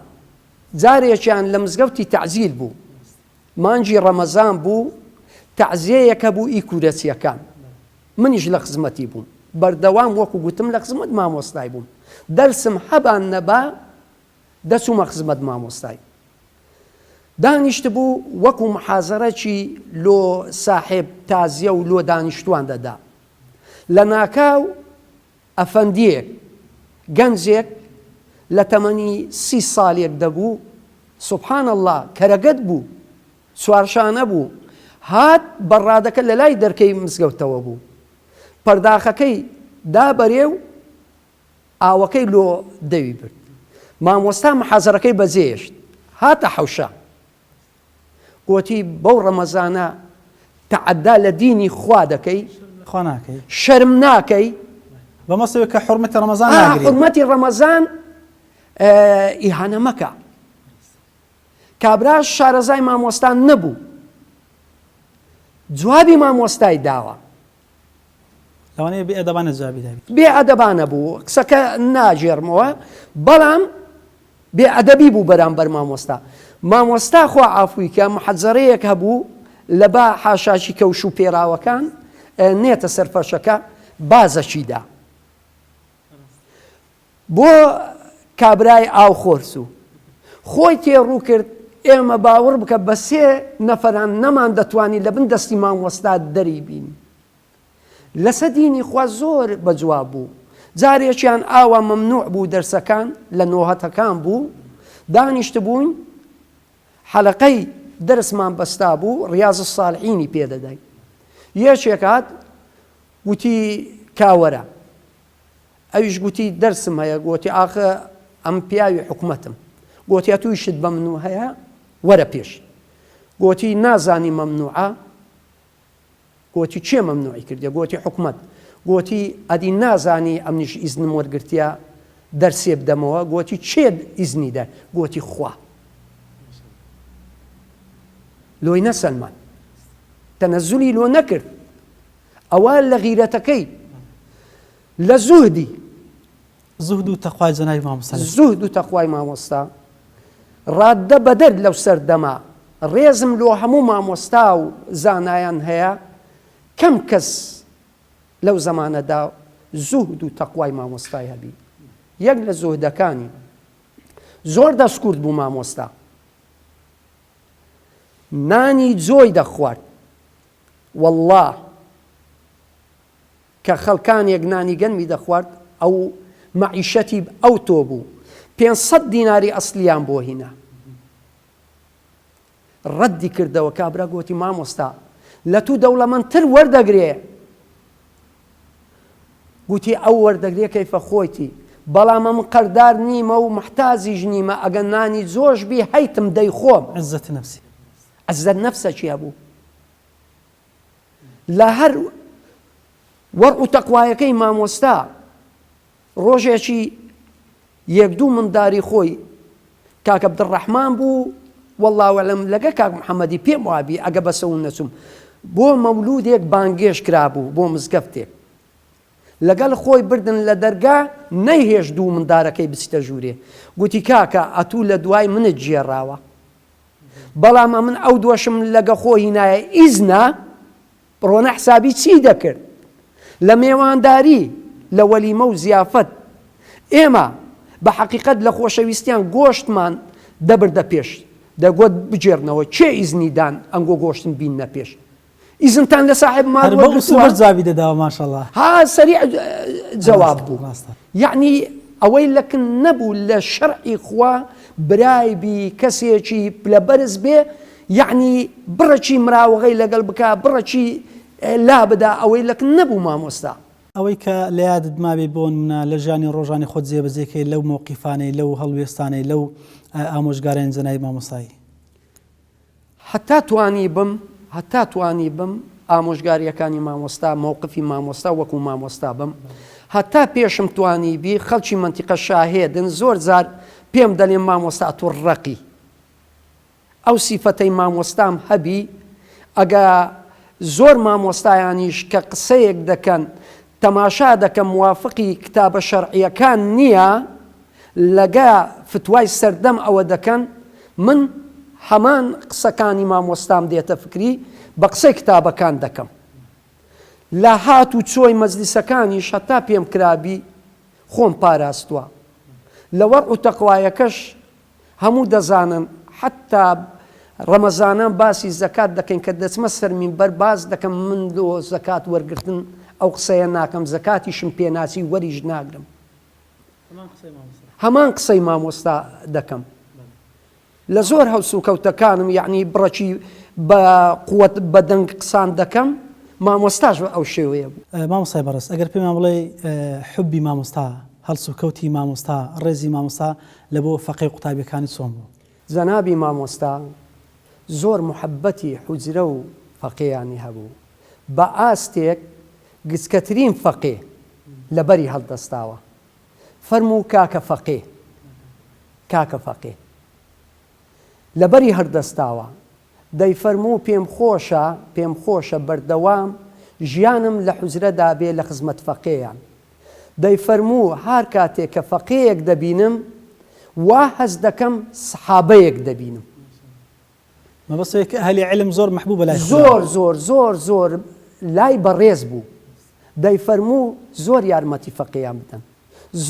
E: جارێکیان لە مزگەوتی تەعزیل بوو، مانجی ڕەمەزان بوو، تەعزیەیەکە بوو ئی کوورەچیەکان، منیش لە خزمەتی بووم، بەردەوام وەکو گوتم لە خزمەت مامۆستای بووم، دەرسم هەبان نەبا دەچوومە خزمەت مامۆستای. دانیشت بوو وەکو محازەرەکی لۆ ساحێب تازیە و لۆ دانیشتوان دەدا. لە ناکاو ئەفەندیەک گەنجێک لە تەمەنی 30 ساڵێک دەبوو، سوبحان الله کەرەگەت بوو، چوارشانە بوو، هات بەڕادەکە لە لای دەرکەی مزگەوتەوە بوو، پەرداخەکەی دابەرێ و ئاوەکەی لۆ دەوی برد. مامۆستا محازەرەکەی بەجێهێشت، هاتە حەوشە، گوتی بەو ڕەمەزانە تەعەدا لە دینی خوا دەکەی، شەرم ناکەی،
A: بەمەسەوێت کە حورمەتی ڕەمەزان ناگری،
E: حورمەتی ڕەمەزان ئیهانە مەکە. کابراش شارەزای مامۆستان نەبوو، جوابی مامۆستای داوە،
A: لەوانەیە بێئەدەبانە جوابی دابێت،
E: بێئەدەبانە بوو، قسەکە ناژێرمەوە، بەڵام بێئەدەبی بوو بەرامبەر مامۆستا. مامۆستا خوا ئافووی کە محەجەرەیەک هەبوو لە با حاشاشی کەوش و پێراوەکان نێتە سەرفەرشەکە بازەچیدا بۆ کابرای ئاوخۆرس و خۆی تێڕوو کرد ئێمە باوەڕ بکە بە 3 نەفەران نەمان دەتوانی لە بن دەستی مامۆستا دەری بین. لەسە دینی خوا زۆر بەجواب بوو. جارێکیان ئاوا مەمنوع بوو دەرسەکان لە نۆهەتەکان بوو، دانیشت بووین حەلەقەی دەرسمان بەستا بوو ڕیاض الصالحینی پێدەدەین. یەکێک هات گوتی کاوەرە، ئەویش گوتی دەرسم هەیە، گوتی ئاخە ئەم پیاوی حکومەتم، گوتی تویشت بە منوع هەیە وەرە پێش، گوتی نازانی مەمنوعە، گوتی چێ مەمنوعی کردە، گوتی حکومەت، گوتی ئەدی نازانی ئەمنیش ئیزنم وەرگرتیا دەرسێ بدەمەوە، گوتی چێ ئیزنیدە، گوتی خوا. لۆی نەسەلمان تەنەزولی لۆ نەکرد، ئەوە لە غیرەتەکەی لە زوهدی
A: زوهد و تەخوای جەنابی مامۆستا
E: زوهد و تەخوای مامۆستا ڕاددە بەدەر لەو سەردەما ڕێزم لۆ هەموو مامۆستا و زانایان هەیە، کەم کەس لەو زەمانەدا زوهد و تەخوای مامۆستای هەبی. یەک لە زوهدەکانی زۆر دەستکورد بوو مامۆستا، نانی جۆی دەخوارد، والله کە خەڵکانێک نانی گەنمی دەخوارد ئەو مەعیشەتی ئەو تۆ بوو 500 دیناری ئەسلیان بۆ هینە. ڕەدی کردەوە کابرا گوتی مامۆستا لە تو دەوڵەمەندتر وەردەگرێ، گوتی ئەو وەردەگرێ کەیفە خۆیتی، بەڵام من قەردار نیمە و محتازیش نیمە، ئەگەر نانی زۆش بی هەیتم دەی خۆم.
A: عزەتی نەفسی
E: عزەت نەفسە چیا بوو؟ لە هەر وەرع و تەقوایەکەی مامۆستا ڕۆژێکی یەک دوو منداری خۆی کاک عەبدوڕەحمان بوو، والله ئەعلەم لەگە کاک محەممەدی پێم وابی ئەگە بەسەون نەچوم، بۆ مەولودێک بانگێش کرابوو بۆ مزگەفتێک، لەگەڵ خۆی بردن لە دەرگا نەیهێش دوو مندارەکەی بچتە ژوورێ، گوتی کاکە ئەتوو لە دوای منت گێڕاوە، بەڵام من ئەو دۆشم لەگە خۆی نایە ئیزنا ڕۆنە حسابی چی دەکرد لە میێوانداری لە وەلیمە و زیافەت. ئێمە بە حەقیقەت لە خۆشەویستیان گۆشتمان دەبردە پێش، دەگوت بجێرنەوە چێ ئیزنیدان ئەنگۆ گۆشتن بینە پێش، ئیزنتان لە صاحب
A: ماڵ جوابی دەداوە ماشەڵڵا
E: ها سەریع جەواب بوو. یعنی ئەوەی لەکن نەبوو لە شەرعی خوا برایبی کەسێکی لە بەرز بێ، یعنی بڕەچی مراوەغەی لەگەڵ بکە، بڕەچی لا بدا، ئەوەی لەکن نەبوو مامۆستا.
A: ئەوەی کە لە یادت مابێ بۆن منە لە ژیانی ڕۆژانی خۆت جێبەجێکەی لەو مووقیفانەی لەو هەڵوێستانەی لەو ئامۆژگارەیان جەنابی مامۆستایی،
E: هەتا توانی بم ئامۆژگاریەکانی مامۆستا مووقفی مامۆستا وەکو مامۆستا بم، هەتا پێشم توانی بی خەڵکی منتیقە شاهێدن زۆر جار پێم دەڵێن مامۆستا تۆ ڕەقی، ئەو سیفەتەی مامۆستام هەبی، ئەگە زۆر مامۆستایانیش کە قسەیەک دەکەن تەماشا دەکەم موافقی کتابە شەرعیەکان نییە، لەگە فتوای سەردەم ئەوە دەکەن، من هەمان قسەکانی مامۆستام دێتە فکری بە قسەی کتابەکان دەکەم. لە هات و چۆی مەجلیسەکانیش هەتا پێم کرابی خۆم پاراستووە. لە وەرع و تەقوایەکەش هەموو دەزانن، حتا ڕەمەزانان باسی زەکات دەکەین کە دەچمە سەر مینبەر باز دەکەم من لۆ زەکات وەرگرتن ئەو قسەیە ناکەم، زەکاتیشم پێناچی وەریش ناگرم، هەمان قسەی مامۆستا دەکەم. لە زۆر هەوس و کەوتەکانم یعنی بڕەچی بە قووەت بە دەنگ قسان دەکەم، مامۆستاش ئەو شێوەیە بوو.
A: مامۆستای بەڕست ئەگەر پێمان بڵێ حوبی مامۆستا، هەڵس و کەوتی مامۆستا، ڕێزی مامۆستا لە بۆ فەقێ قوتابیەکانی چۆن بوو؟
E: جەنابی مامۆستا زۆر محەبەتی حوجرە و فەقێیانی هەبوو، بە ئاستێک گچکەترین فەقێ لەبەری هەڵدەستاوە، فەرموو کاکە فەقێ، کاکە فەقێ لەبەری هەردەستاوە، دەیفەرموو پێم خۆشە بەردەوام ژیانم لە حوجرەدا بێ لە خزمەت فەقێیان، دەیفەرموو هەر کاتێک کە فەقێیەک دەبینم وا هەز دەکەم سەحابەیەک دەبینم
A: مەبەستەوەی کە ئەهلی علم زۆر محبوبە لای
E: زۆر زۆر زۆر زۆر لای بەڕێز بوو دەیفەرموو زۆر یارمەتی فەقییان بدەن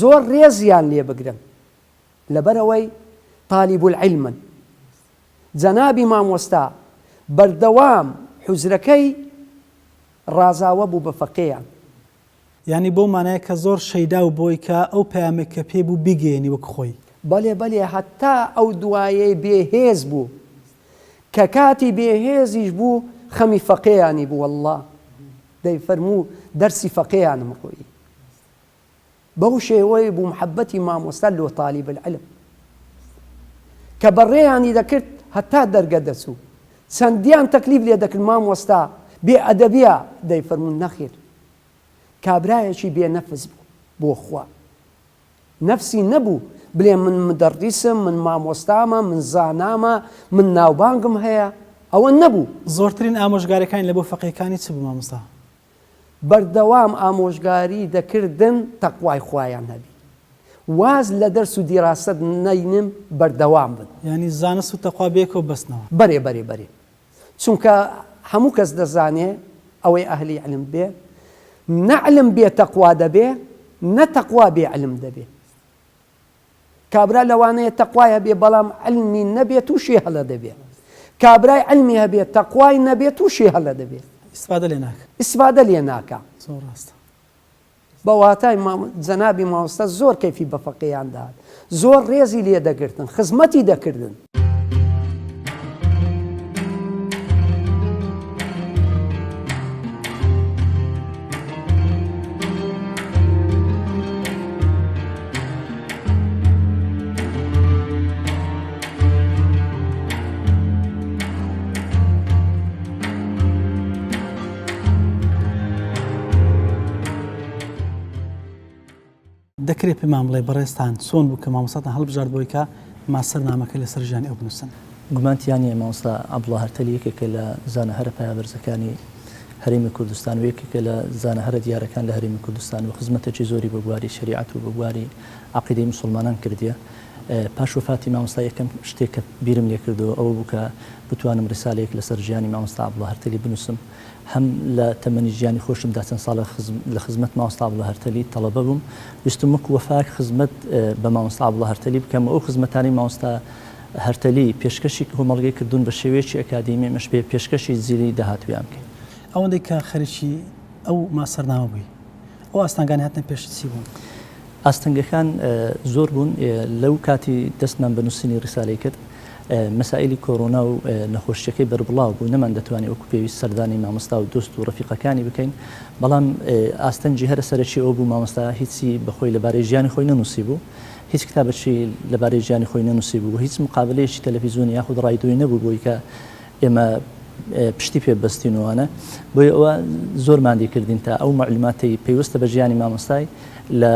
E: زۆر ڕێزیان لێ بگرن لەبەرەوەی طالیب العلمن جەنابی مامۆستا بەردەوام حوزرەکەی ڕازاوە بوو بە فەقییان
A: ینی بۆ مانایە کە زۆر شەیدا و بۆی کە ئەو پەیامێک کە پێ بوو بیگەێنی وەک خۆی
E: بەڵێ بەڵێ هەتا ئەو دوایەی بێهێز بوو کە کاتی بێهێزیش بوو خەمی فەقییانی بوو والله دەیفەرموو دەرسی فەقییانم ڕۆیی بەو شێوەیە بوو محەبەتی مامۆستا لۆ طالیب العلم کە بەڕێیانی دەکرد هەتا دەرگە دەچوو چەندیان تەکلیف لێ دەکرد مامۆستا بێ ئەدەبیە دەیفەرموون نەخێر کابرایەکی بێ نەفس بوو بۆ خوا نەفسی نەبوو بڵێ من مدەڕیسم من مامۆستامە من زانامە من ناوبانگم هەیە ئەوە نەبوو
A: زۆرترین ئامۆژگارەکان لە بۆ فەقیەکانی چ بوو مامۆستا
E: بەردەوام ئامۆژگاری دەکردن تەقوای خوایان هەبی واز لە دەرس و دیراست نەینم بەردەوام بن
A: ینی زانست و تەقوا بێکەوە بەستنەوە
E: بەرێ بەرێ بەرێ چونکە هەموو کەس دەزانێ ئەوەی ئەهلی علم بێ نەعلم بێ تەقوا دەبێ نەتەقوا بێ علم دەبێ کابرا لەوانەیە تەقوای هەبێ بەڵام علمی نەبێت تووشی هەڵە دەبێت کابرای علمی هەبێت تەقوای نەبێت تووشی هەڵە دەبێت
A: ئیسفادە لێ ناکە
E: ئیسفادە لێ ناکە
A: زۆر ڕاستە
E: بە واتای جەنابی مامۆستا زۆر کەیفی بە فەقییان داهات زۆر ڕێزی لێ دەگرتن خزمەتی دەکردن
A: دەکرێت پێمان بڵێ بەڕێستان چۆن بوو کە مامۆستاتان هەڵبژارد بۆی کە ماسەر نامەکە لەسەر ژیانی ئەو بنووسن
F: گومانتیانی مامۆستا عەبدوڵڵا هەرتەلی یەکێکە لە زانەهەرە پایابەرزەکانی هەرێمی کوردستان و یەکێکە لە زانەهەرە دیارەکان لە هەرێمی کوردستان و خزمەتێکی زۆری بە بواری شریعەت و بە بواری عەقیدەی موسڵمانان کردیە پاش وفاتی مامۆستا یەکەم شتێک کە بیرم لێ کردەوە ئەوە بوو کە بتوانم ڕسالەیەک لەسەر ژیانی مامۆستا عەبدوڵڵا هەرتەلی بنووسم هەم لە تەمەنی ژیانی خۆشمدا چەند ساڵە لە خزمەت مامۆستا عەبدوڵڵا هەرتەلی تەڵەبە بووم ویستم وەکو وەفاک خزمەت بە مامۆستا عەبدوڵڵا هەرتەلی بکەم ئەو خزمەتانی مامۆستا هەرتەلی پێشکەشی کۆمەڵگەی کردوون بە شێوەیەکی ئەکادیمی مەش پێ پێشکەشی زیری داهاتویان بکەین
A: ئەوەندەی کە خەریکی ئەو ماسەرنامە بووی ئەو ئاستانگانی هاتنە پێش چی بوون
F: ئاستەنگەکان زۆر بوون لەو کاتی دەستمان بە نووسینی ڕسالەی کرد مەسائلی کۆڕۆنا و نەخۆشیەکەی بەربڵاو بوو نەمان دەتوانێت وەکو پێویست سەردانی مامۆستا و دۆست و ڕەفیقەکانی بکەین بەڵام ئاستەنجی هەرە سەرەکی ئەو بوو مامۆستا هیچی بەخۆی لەبارەی ژیانی خۆی نەنووسی بوو هیچ کتابەکی لەبارەی ژیانی خۆی نەنووسی بوو هیچ مقابلەیەکی تەلەڤیزیۆنی یاخود ڕایدۆی نەبوو بۆی کە ئێمە پشتی پێ بەستینەوەنە بۆی ئەوە زۆرمان دیکردین تا ئەو معلوماتی پێویستە بە ژیانی مامۆستای لە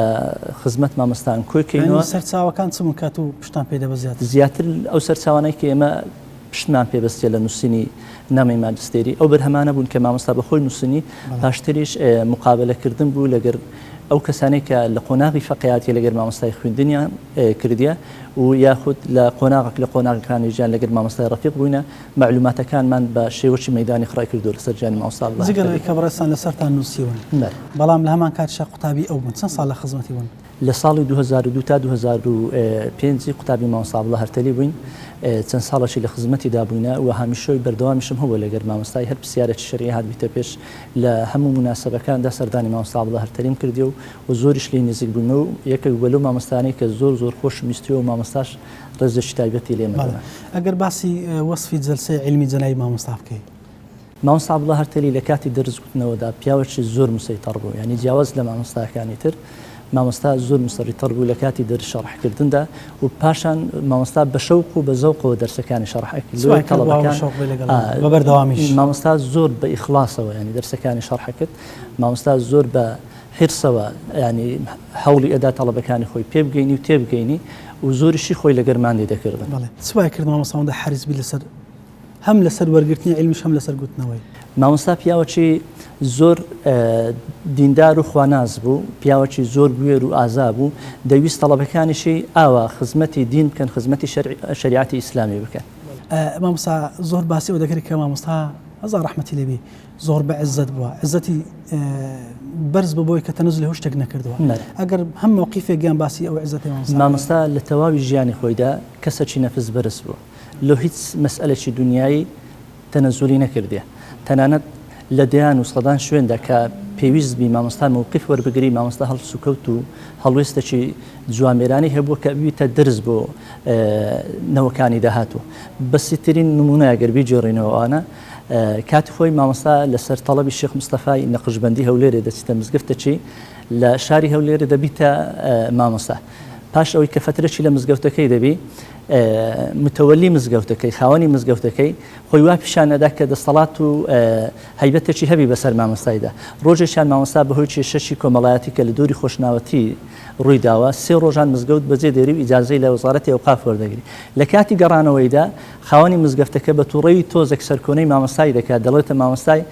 F: خزمەت مامۆستان کۆکەینەوە
A: سەرچاوەکان چمون کات و پشتان پێ دەبەزیات
F: زیاتر ئەو سەرچاوانەی کە ئێمە پشتمان پێبەستێ لە نووسینی نامی ماجستێری ئەو بەرهەمانە بوون کە مامۆستا بەخۆی نووسنی پاشتریش مقابلەکردن بوو لەگەر ئەو کەسانێک کە لە قۆناغی فەقیهاتی لەگەر مامۆستای خوێندنیان کردیە و یاخود لە قۆناغێک لە قۆناغەکانی ژیان لەگەر مامۆستای ڕەفیق بووینە معلوماتەکانمان بە شێوەی مەیدانی خڕای کردو لەسەر ژیانی مامۆستا
A: جگەرەوەی کە بەڕێستان لەسەرتان نووسیون بەڵام لە هەمان کاتیشا قوتابی ئەو بوون چەند ساڵ لە خزمەتی بوون
F: لە ساڵی 2002 تا 2005 قوتابی مامۆستا عەبدوڵڵا هەرتەلی بووین چەند ساڵێکی لە خزمەتیدا بووینە و هەمیشەی بەردەوامیشم هەبوو لەگەر مامۆستای هەر پرسیارێکی شەرعی هات بیتە پێش لە هەموو موناسەبەکاندا سەردانی مامۆستا عەبدوڵڵا هەرتەلیم کردی و زۆریش لێی نزیک بوومە و یەکێک بە لەو مامۆستانەی کە زۆر خۆشم ویستیەوە و مامۆستاش ڕێزێکی تایبەتی لێمە
A: ئەگەر باسی وەسفی جەلسەی علمی جەنایی مامۆستا بکەیت
F: مامۆستا عەبدوڵڵا هەرتەلی لە کاتی دەرزگوتنەوەدا پیاوێکی زۆر مسەیتەڕ بوو یعنی جیاواز لە مامۆستاکانی تر مامۆستا زۆر مسەڕیتەڕ بوو لە کاتی دەرس شەڕحکردندا و پاشان مامۆستا بە شەوق و بە زەوقەوە دەرسەکانی شەڕحکرد
A: بەبەردەوامیش
F: مامۆستا زۆر بە ئیخلاسەوە ینی دەرسەکانی شەڕحکرد مامۆستا زۆر بە حرسەوە ینی هەوڵی ئەدا تەڵەبەکانی خۆی پێ بگەینی و تێبگەینی و زۆریشی خۆی لەگەرماندی دەکردن
A: سوای کرد مامۆستاوەندە حریصبی لەسەر هەم لەسەر وەرگرتنی علمیش هەم لەسەر گوتنەوەی
F: مامۆستا پیاوەکی زۆر دیندار و خواناز بوو، پیاوەکی زۆر گوێر و ئازا بوو، دەویست تەڵەبەکانیشی ئاوا خزمەتی دین بکەن، خزمەتی شریعەتی ئیسلامی بکەن.
A: مامۆستا زۆر باسی ئەو دەکرێت کە مامۆستا هەزار ڕەحمەتی لێبێ زۆر بە عزت بووە، عزەتی بەرز بۆی کە تەنەزولی هەوو شتێک نەکردووە. ئەگەر هەم موقیفێکیان باسی ئەو عزەتی
F: مامۆستا لە تەواوی ژیانی خۆیدا کەسێکی نەفس بەرز بووە، لە هیچ مەسئلەی دنیایی تەنەزولی نەکردێ، تەنانەت لە دەیان و سەدان شوێندا کە پێویست بی مامۆستا موقف وەربگری، مامۆستا هەڵسوکەوت و هەڵوێستێکی جوامێرانی هەبووە کە بوویتە دەرز بۆ نەوەکانی داهاتوو. بەسیترین نمونەیە گەر بیجێڕینەوەوانە کاتی خۆی مامۆستا لەسەر تەڵەبی شێخ مستەفای نەقشبەندی هەولێرە دەچیتە مزگەفتەکەی لە شاری هەولێرە دەبیتە مامۆستا. پاش ئەوەی کە فترەی لە مزگەوتەکەی دەبی متەوەلی مزگەوتەکەی، خاوەنی مزگەوتەکەی خۆی وا پیشانەدا کە دەسەڵات و هەیبەتێکی هەبی بەسەر مامۆستایدا. ڕۆژێکیان مامۆستا بەهۆی کێشەشی کۆمەڵایەتی کە لە دووری خۆشناوەتی ڕووی داوە 3 ڕۆژان مزگەوت بەجێ دێری و ئیجازەی لە وەزارەتی ئەوقاف وەردەگری. لە کاتی گەڕانەوەیدا خاوەنی مزگەفتەکە بە تووڕەوی تۆزێک سەرکۆنەی مامۆستای دەکات، دەڵێتە مامۆستای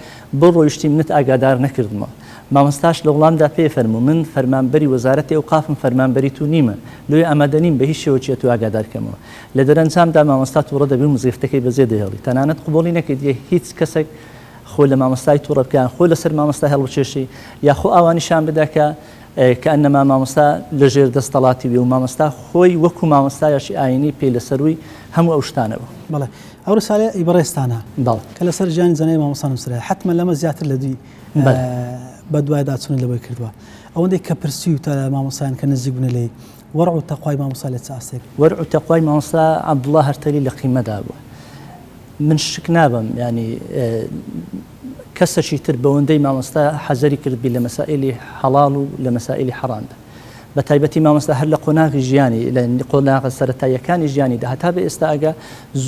F: بۆ ڕۆیشتی منت ئاگادار نەکردمەوە. مامۆستاش لە وڵامدا پێ فەرموو من فەرمانبەری وەزارەتی ئەوقافم، فەرمانبەری تو نیمە، لێ ئامادە نیم بە هیچ شێوەیەکی تو ئاگادارکەمەوە. لە دەرەنجامدا مامۆستا تووڕە دەبی و مزگەفتەکەی بەجێ دەهێڵی، تەنانەت قبوڵی نەکردیە هیچ کەسێک خۆ لە مامۆستای تووڕە بکەن، خۆ لەسەر مامۆستا هەڵبچێشی یا خۆ ئاوانیشان بدا کە ئەنەما مامۆستا لەژێر دەستەڵاتی بێ و مامۆستا خۆی وەکو مامۆستایەشی ئاینی پێ لەسەروی هەموو ئەو شتانە بوو.
A: بەڵێ ئەو رسالە ئیبڕێستانە کە لەسەر ژیانی جەنەی مامۆستا نووسرا، حتمما لەمە زیاتر لە دوی بە دوای داچوونی لەوەی کردووە. ئەوەندەی کە پرسی و تا مامۆستایان کە نزیک بوونە لێ وەرع و تەقوای مامۆستا لە چ ئاستێک؟
F: وەرع و تەقوای مامۆستا عەبدوڵڵا هەرتەلی لە قیمەدا بووە. من شک نابم ینی کەسێکی تر بەوەندەی مامۆستا حەزەری کردبی لە مەسائلی حەڵاڵ و لە مەسائلی حەڕامدا، بە تایبەتی مامۆستا هەر لە قۆناغی ژیانی لە قۆناغە سەرەتاییەکانی ژیانیدا هەتا بە ئێستا ئەگە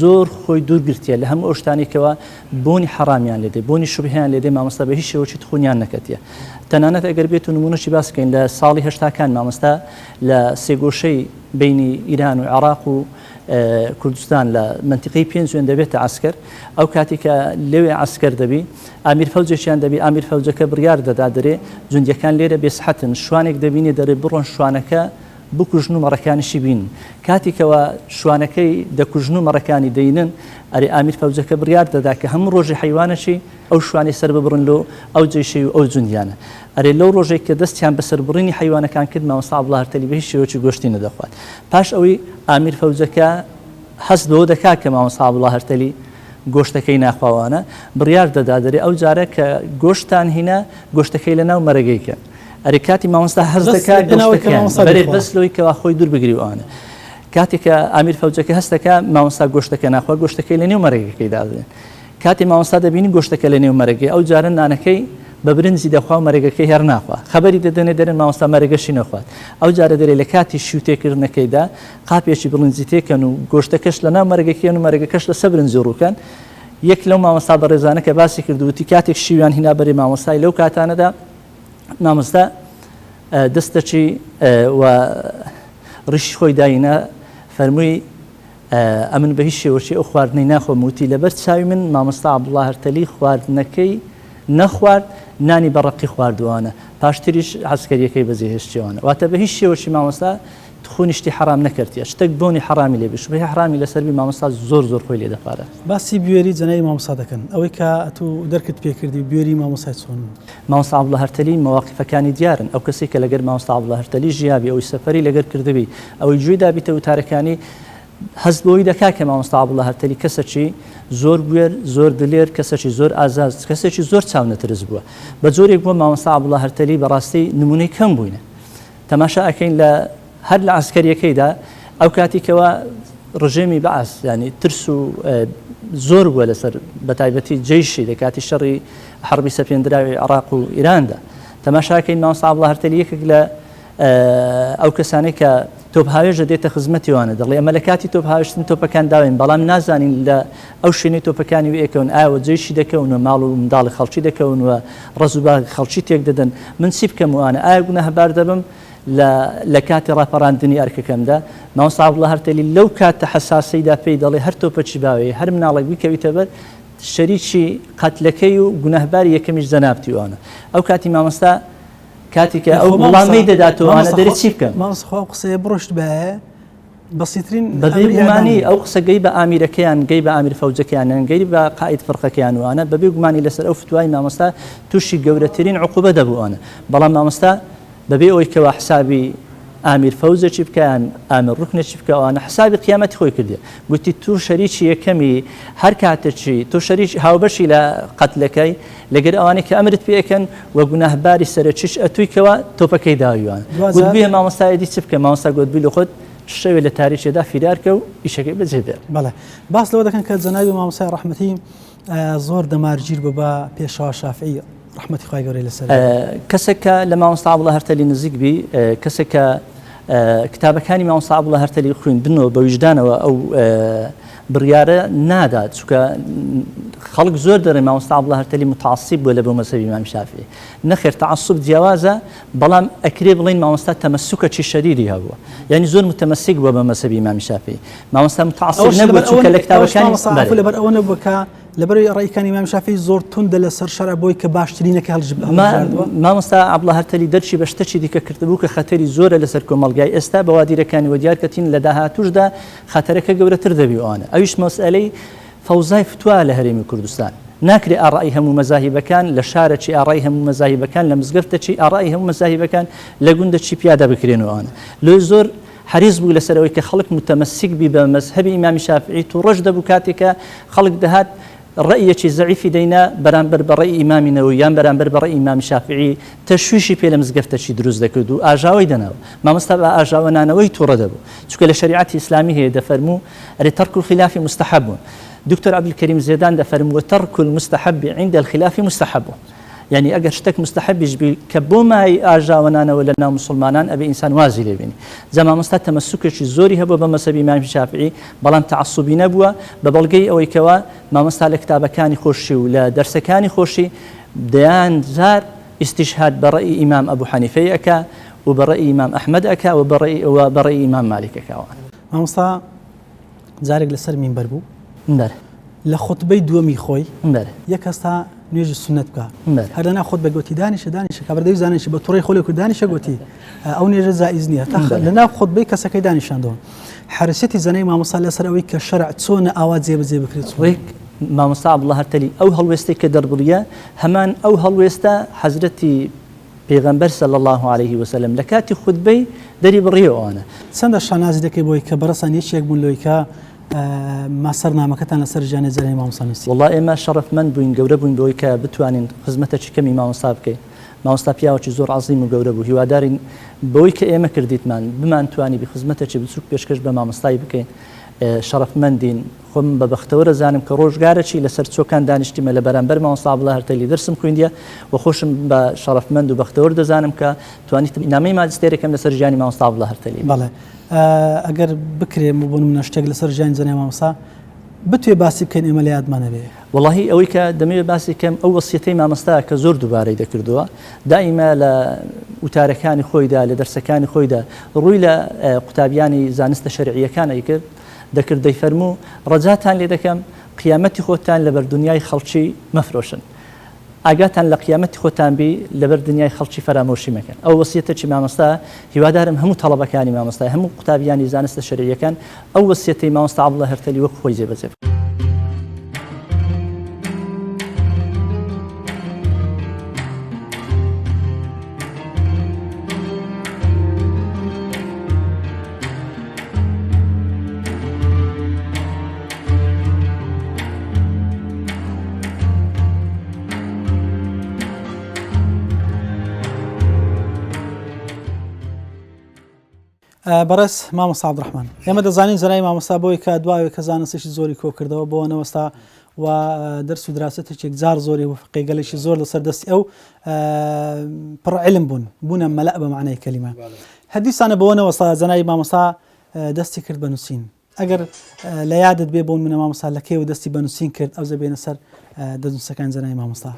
F: زۆر خۆی دوورگرتیە لە هەموو ئەو شتانێکەوە بۆنی حەڕامیان لێدێ، بۆنی شوبهەیان لێدێ، مامۆستا بە هیچ شێوەیەکی تخونیان نەکەتیە. تەنانەت ئەگەر بێت و نمونەشی باس بکەین لە ساڵی 80کان مامۆستا لە سێگۆشەی بینی ئیران و عێراق و کوردستان لە منتیقەی 5 دەبێتە عسکەر. ئەو کاتی کە لەوێ عسکەر دەبی ئامیر فەوجێکیان دەبی، ئامیر فەوجەکە بڕیار دەدا دەرێ جوندیەکان لێرە بێسحەتن، شوانێک دەبینێ دەرێ بڕۆن شوانەکە بکوژن و مەڕەکانیشی بین. کاتێکەوە شوانەکەی دەکوژن و مەڕەکانی دەینن ئەرێ ئامیر فەوجەکە بڕیار دەدا کە هەموو ڕۆژی حیوانەشی ئەو شوانی سەر ببڕن لۆ ئەو جێشەی و ئەو جوندیانە. ئەرێ لەو ڕۆژێک کە دەستیان بەسەر بڕینی حیوانەکان کرد مامۆستا عەبدوڵڵا هەرتەلی بە هیچ شێوەیەکی گۆشتی نەدەخوات. پاش ئەوەی ئامیر فەوجەکە هەست بەوە دەکات کە مامۆستا عەبدوڵڵا هەرتەلی گۆشتەکەی ناخواوانە، بڕیار دەدا دەرێ ئەو جارە کە گۆشتان هینە گۆشتەکەی لەناو مەرەگەیکە. ئەرێ کاتی مامۆستا هەست دەکات بەرێ بەسلەوەی کەوا خۆی دوور بگریوانە. کاتێککە ئامیر فەوجەکە هەستەکە مامۆستا گۆشتەکە ناخوا گۆشتەکەی لە نێو مەرەگەکەی دادێن. کاتی مامۆستا دەبینی گۆشتەکە لە نێو مەرەگەی ئەو جارە نانەکەی بە برنجی دەخوا و مەرەگەکەی هەر ناخوا، خەبەری دەدەنێ دەرێن مامۆستا مەرەگەشی نەخوات. ئەو جارە دەرێ لە کاتی شووتێکردنەکەیدا قاپێکی برنجی تێکەن و گۆشتەکەش لەناو مەرەگەکەیان و مەرەگەکەش لەسەر برنجی ڕووکەن. یەک لەو مامۆستا بەڕێزانە کە باسی کردووتی کاتێک شیویان هینا بەرێ مامۆستای لەو کاتانەدا مامۆستا دەستەچی و ڕیشی خۆی داینە فەرمووی ئەمن بە هیچ شێوەیەکی ئەو خواردنەی ناخۆم، وتی لەبەر چاوی من مامۆستا عەبدوڵڵا هەرتەلی خواردنەکەی نەخوارد، نانی بەڕقی خواردوانە، پاشتریش عسکەریەکەی بەجێهێشتیوانە. واتە بە هیچ شێوەیەکی مامۆستا تخۆنی شتی حەرام نەکردیە، شتێک بۆنی حەرامی لێ بێ، شوبهەی حەرامی لەسەربی مامۆستا زۆر خۆی لێ دەپارێت.
A: باسی بوێری جەنەی مامۆستا دەکەن، ئەوەی کە تو دەرکت پێکردی بوێری مامۆستای چۆن؟
F: مامۆستا عەبدوڵڵا هەرتەلی مەواقیفەکانی دیارن. ئەو کەسێک کە لەگەر مامۆستا عەبدوڵڵا هەرتەلی ژیابی، ئەوەی سەفەری لەگەر کردبی، ئەوەی گوێی دابیتە وتارەکانی هەست بۆی دەکات کە مامۆستا عەبدوڵڵا هەرتەلی کەسێکی زۆر گوێر، زۆر دلێر، کەسێکی زۆر ئازاد، کەسێکی زۆر چاونەترس بووە. بە جۆرێک بووە مامۆستا عەبدوڵڵا هەرتەلی بەڕاستی نمونەی کەم بووینە. تەماشا ئەکەین لە هەر لە عسکەریەکەیدا ئەو کاتێکەوە ڕژێمی بەعاس ینی ترس و زۆر بووە لەسەر بە تایبەتی جەیشی لە کاتی شەڕی حەربی سەپێندراوی عێراق و ئیراندا. تەماشاکەین مامۆستا عەبدوڵڵا هەرتەلی یەکێک لە ئەو کەسانەی کە تۆپ هاوێژە دێتە خزمەتیوانە، دەڵێ ئەمە لە کاتی تۆپ هاوێشتن تۆپەکان داوین، بەڵام نازانین لە ئەو شوێنەی تۆپەکانی وێکەون ئاوە جێشی دەکەونە، ماڵ و منداڵی خەڵکی دەکەونەوە، ڕز و باغی خەڵکی تێک دەدەن، من چی بکەم وانە ئایا گونەهبار دەبم لە کاتی ڕاپەڕاندنی ئەرکەکەمدا. مامۆستا عەبدوڵڵا هەرتەلی لەو کاتە حەساسەیدا پێی دەڵێ هەر تۆپەکی باوێ هەر مناڵێک بیکەویتە بەر شەریکی قەتلەکەی و گونەهباری یەکەمیش زەنابتی وانە ئەو کاتی مامۆستا کاتێککە ئەو وەڵامی دەداتەوەوانە دەری چی بکەم
A: مامۆستا قسەیە بڕشت بە بەسیترین
F: بەبێ گومانی ئەو قسە گەی بە ئامیرەکەیان گەی بە ئامیر فەوجەکەیان گەی بە قائید فڕقەکەیان وانە بەبێ گومانی لەسەر ئەو فتوای مامۆستا تووشی گەورەترین عقوبە دەبووانە بەڵام مامۆستا بەبێ ئەوەی کەوا حسابی ئامیر فەوزێکی بکەیان ئامیر ڕوکنێکی بکەوانە حسابی قیامەتی خۆی کردی گوتی تو شەریکی یەکەمی هەر کاتێکی تو شەریک هاوبەشی لە قەتلەکەی لەگەر ئەوانەی کە ئەمرت پێکەن وە گوناهباری سەرچیش ئەتوویکەوە تۆپەکەی داویوان گوتبیە مامۆستایەتی چ بکە مامۆستا گوتبی لە خۆت شەوێ لە تاریخێدا فیرارکە و ئیشەکەی بەجێبێ
A: بەڵێ باس لەوە دەکەن کە جەنابی مامۆستای ڕەحمەتی زۆر دەمارگیر بوو بە پێشەوا شافعی ڕەحمەتی خوای گەورەی لەسەر
F: کەسێکە لە مامۆستا عەبدوڵڵا هەرتەلی نزیک بی کەسێکە کتابەکانی مامۆستا عەبدوڵڵا هەرتەلی خوێندنەوە بە وجدانەوە ئەو بڕیارە نادات چونکە خەڵک زۆر دەڕێ مامۆستا عەبدوڵڵا هەرتەلی متعەسیب بووە لە بۆ مەزهەبی ئیمام شافعی نەخێر تەعەسوب جیاوازە بەڵام ئەکرێ بڵین مامۆستا تەمەسوکەکی شەدیدی هەبووە یعنی زۆر متەمەسک بووە بە مەزهەبی ئیمام شافعی مامۆستا متعەسیب نەبووە چونکە لە کتابەکانی
A: لەبەر ئەوە نەبووە کە لەبەر ڕێیەکانی ئیمام شافعی زۆر توندە لەسەر شەرع بۆی کە باشترینەکە هەڵژ
F: مامۆستا عەبدوڵڵا هەرتەلی دەرچی بە شتێکی دیکە کردبوو کە خەتەری زۆرە لەسەر کۆمەڵگای ئێستا بە وادیرەکانی وە دیار کەتین لە داهاتووشدا خەتەرەکە گەورەتر دەبی ئەوانە ئەویش مەسئلەی فەوزای فتوا لە هەرێمی کوردستان ناکرێ ئاڕای هەموو مەزاهیبەکان لە شارەکی ئاڕای هەموو مەزاهیبەکان لە مزگەفتەکی ئاڕای هەموو مەزاهیبەکان لە گوندەچی پیادا بکرێنەوەوانە لۆ زۆر حریص بوو لەسەرەوەی کە خەڵک متەمەسک بی بە مەزهەبی ئیمامی شافعی تو ڕەش دەبوو کاتێکە خەڵک دەهات ڕەیەکی زەعیفی دەینا بەرامبەر بە ڕێی ئیمامی نەووی یان بەرامبەر بە ڕێی ئیمامی شافعی تەشویشی پێ لە مزگەفتەکی دروست دەکرد و ئاژاوی دەناوە مامۆستا بە ئاژاوەنانەوەی تووڕە دەبوو چونکە لە شریعەتی ئیسلامی هەیە دەفەرموو ئەرێ تەرک الخلاف مستحب دکتۆر عەبدولکەریم زێدان دەفەرمووە تەرک المستحب عند الخلاف مستحب يعني ئەگەر شتێک مستحبیش بی کە بۆ مای ئاژاوەنانەوە لە ناو مسلمانان ئەبێ ئینسان وازی لێ بینی جا مامۆستا تەمەسوکێکی زۆری هەبووە بە مەزهەبی ئیمامی شافعی بەڵام تەعەسوبی نەبووە بە بەڵگەی ئەوەی کەوا مامۆستا لە کتابەکانی خۆشی و لە دەرسەکانی خۆشی دەیان زار ئیستیشهاد بە ڕێی ئیمام ئەبوو حەنیفەی ئەکا و بە ڕێی ئیمام ئەحمەد ئەکا و بە ڕێی ئیمام مالیک ئەکاوە
A: مامۆستا جارێک لەسەر مینبەر بوو
F: لە
A: خۆتبەی دووەمی خۆی یەک هەستا نوێژی سنت بکە هەردەنا خۆت بە گوتی دانیشە کابرادەوی زانیش بە تووڕێی خۆلی کرد دانیشە گوتی ئەو نوێژە جائیز نییە لەناو خۆتبەی کەسەکەی دانیشاندەوە حرەسەتی زەنەی مامۆستا لەسەر ئەوەی کە شەرع چۆنە ئاوا جێبەجێ بکرێت
F: مامۆستا عەبدوڵڵا هەرتەلی ئەو هەڵوێستەی کە دەربڕیە هەمان ئەو هەڵوێستە حەزرەتی پێغەمبەر صلی الله عليه وسلم لە کاتی خوتبەی دەری بڕیەوەوانە
A: چەندە شانازی دەکەی بۆی کە بەڕەسان یەکێک بوون لۆی کە ماسەر نامەکەتان لەسەر ژیانی زەرەی مامۆستا نووسی
F: وڵڵا ئێمە شەڕەفمەند بووین گەورە بووین بۆی کە بتوانین خزمەتێکی کەمی مامۆستا بکەین مامۆستا پیاوەکی زۆر عەزیم و گەورە بوو هیوادارین بەوەی کە ئێمە کردیتمان بمانتوانی بی خزمەتێکی بچووک پێشکەش بە مامۆستای بکەین شەڕەفمەندین خۆم بە بەختەوەرە زانم کە ڕۆژگارێکی لەسەر چۆکان دانیشتیمە لە بەرامبەر مامۆستا عەبدوڵڵا هەرتەلی دەرسم خوێندیە و خۆشم بە شەڕەفمەند و بەختەوەر دەزانم کە توانیتم نامەی ماجستێرێکم لەسەر ژیانی مامۆستا عەبدوڵڵا هەرتەلی
A: بەڵێ ئەگەر بکرێ بوون منە شتێک لەسەر ژیانی زەرەی مامۆستا بتوێ باسی بکەین ئێمە لە یادمانە بێ
F: وڵڵاهی ئەوەی کە دەمەوێت باسی کەم ئەو وەسیەتەی مامۆستا کە زۆر دووبارەی دەکردووە دائیمە لە وتارەکانی خۆیدا لە دەرسەکانی خۆیدا ڕووی لە قوتابیانی زانستە شەرعیەکانی کرد دەکرد دەیفەرموو ڕەجاتان لێ دەکەم قیامەتی خۆتان لەبەر دنیای خەڵکی مەفرۆشن ئاگاتان لە قیامەتی خۆتان بی لەبەر دنیای خەڵکی فەرامۆشی مەکەن ئەو وەسیەتێکی مامۆستا هیوادارم هەموو تەڵەبەکانی مامۆستا هەموو قوتابیانی زانستە شەرعیەکان ئەو وەسیەتەی مامۆستا عەبدوڵڵا هەرتەلی وەک خۆی جێبەجێ
A: بەڕێز مامۆستا عەبدوڕەحمان ئێمە دەزانین زەرای مامۆستا بۆی کە دوایەوەی کە زانستێکی زۆری کۆ کردەوە بۆ نەوەستا و دەرس و دراستێکێک جار زۆری و فقێگەلێکی زۆر لەسەر دەستی ئەو پڕ عیلم بوونە مەلە بە معنای کەلیمە هەردیسانە بۆ نەوەستا زەنای مامۆستا دەستی کرد بە نووسین ئەگەر لە یادت بێ بۆن منە مامۆستا لە کێوە دەستی بە نووسین کرد ئەو زەبێنە سەر دەنووسەکان زەنای مامۆستا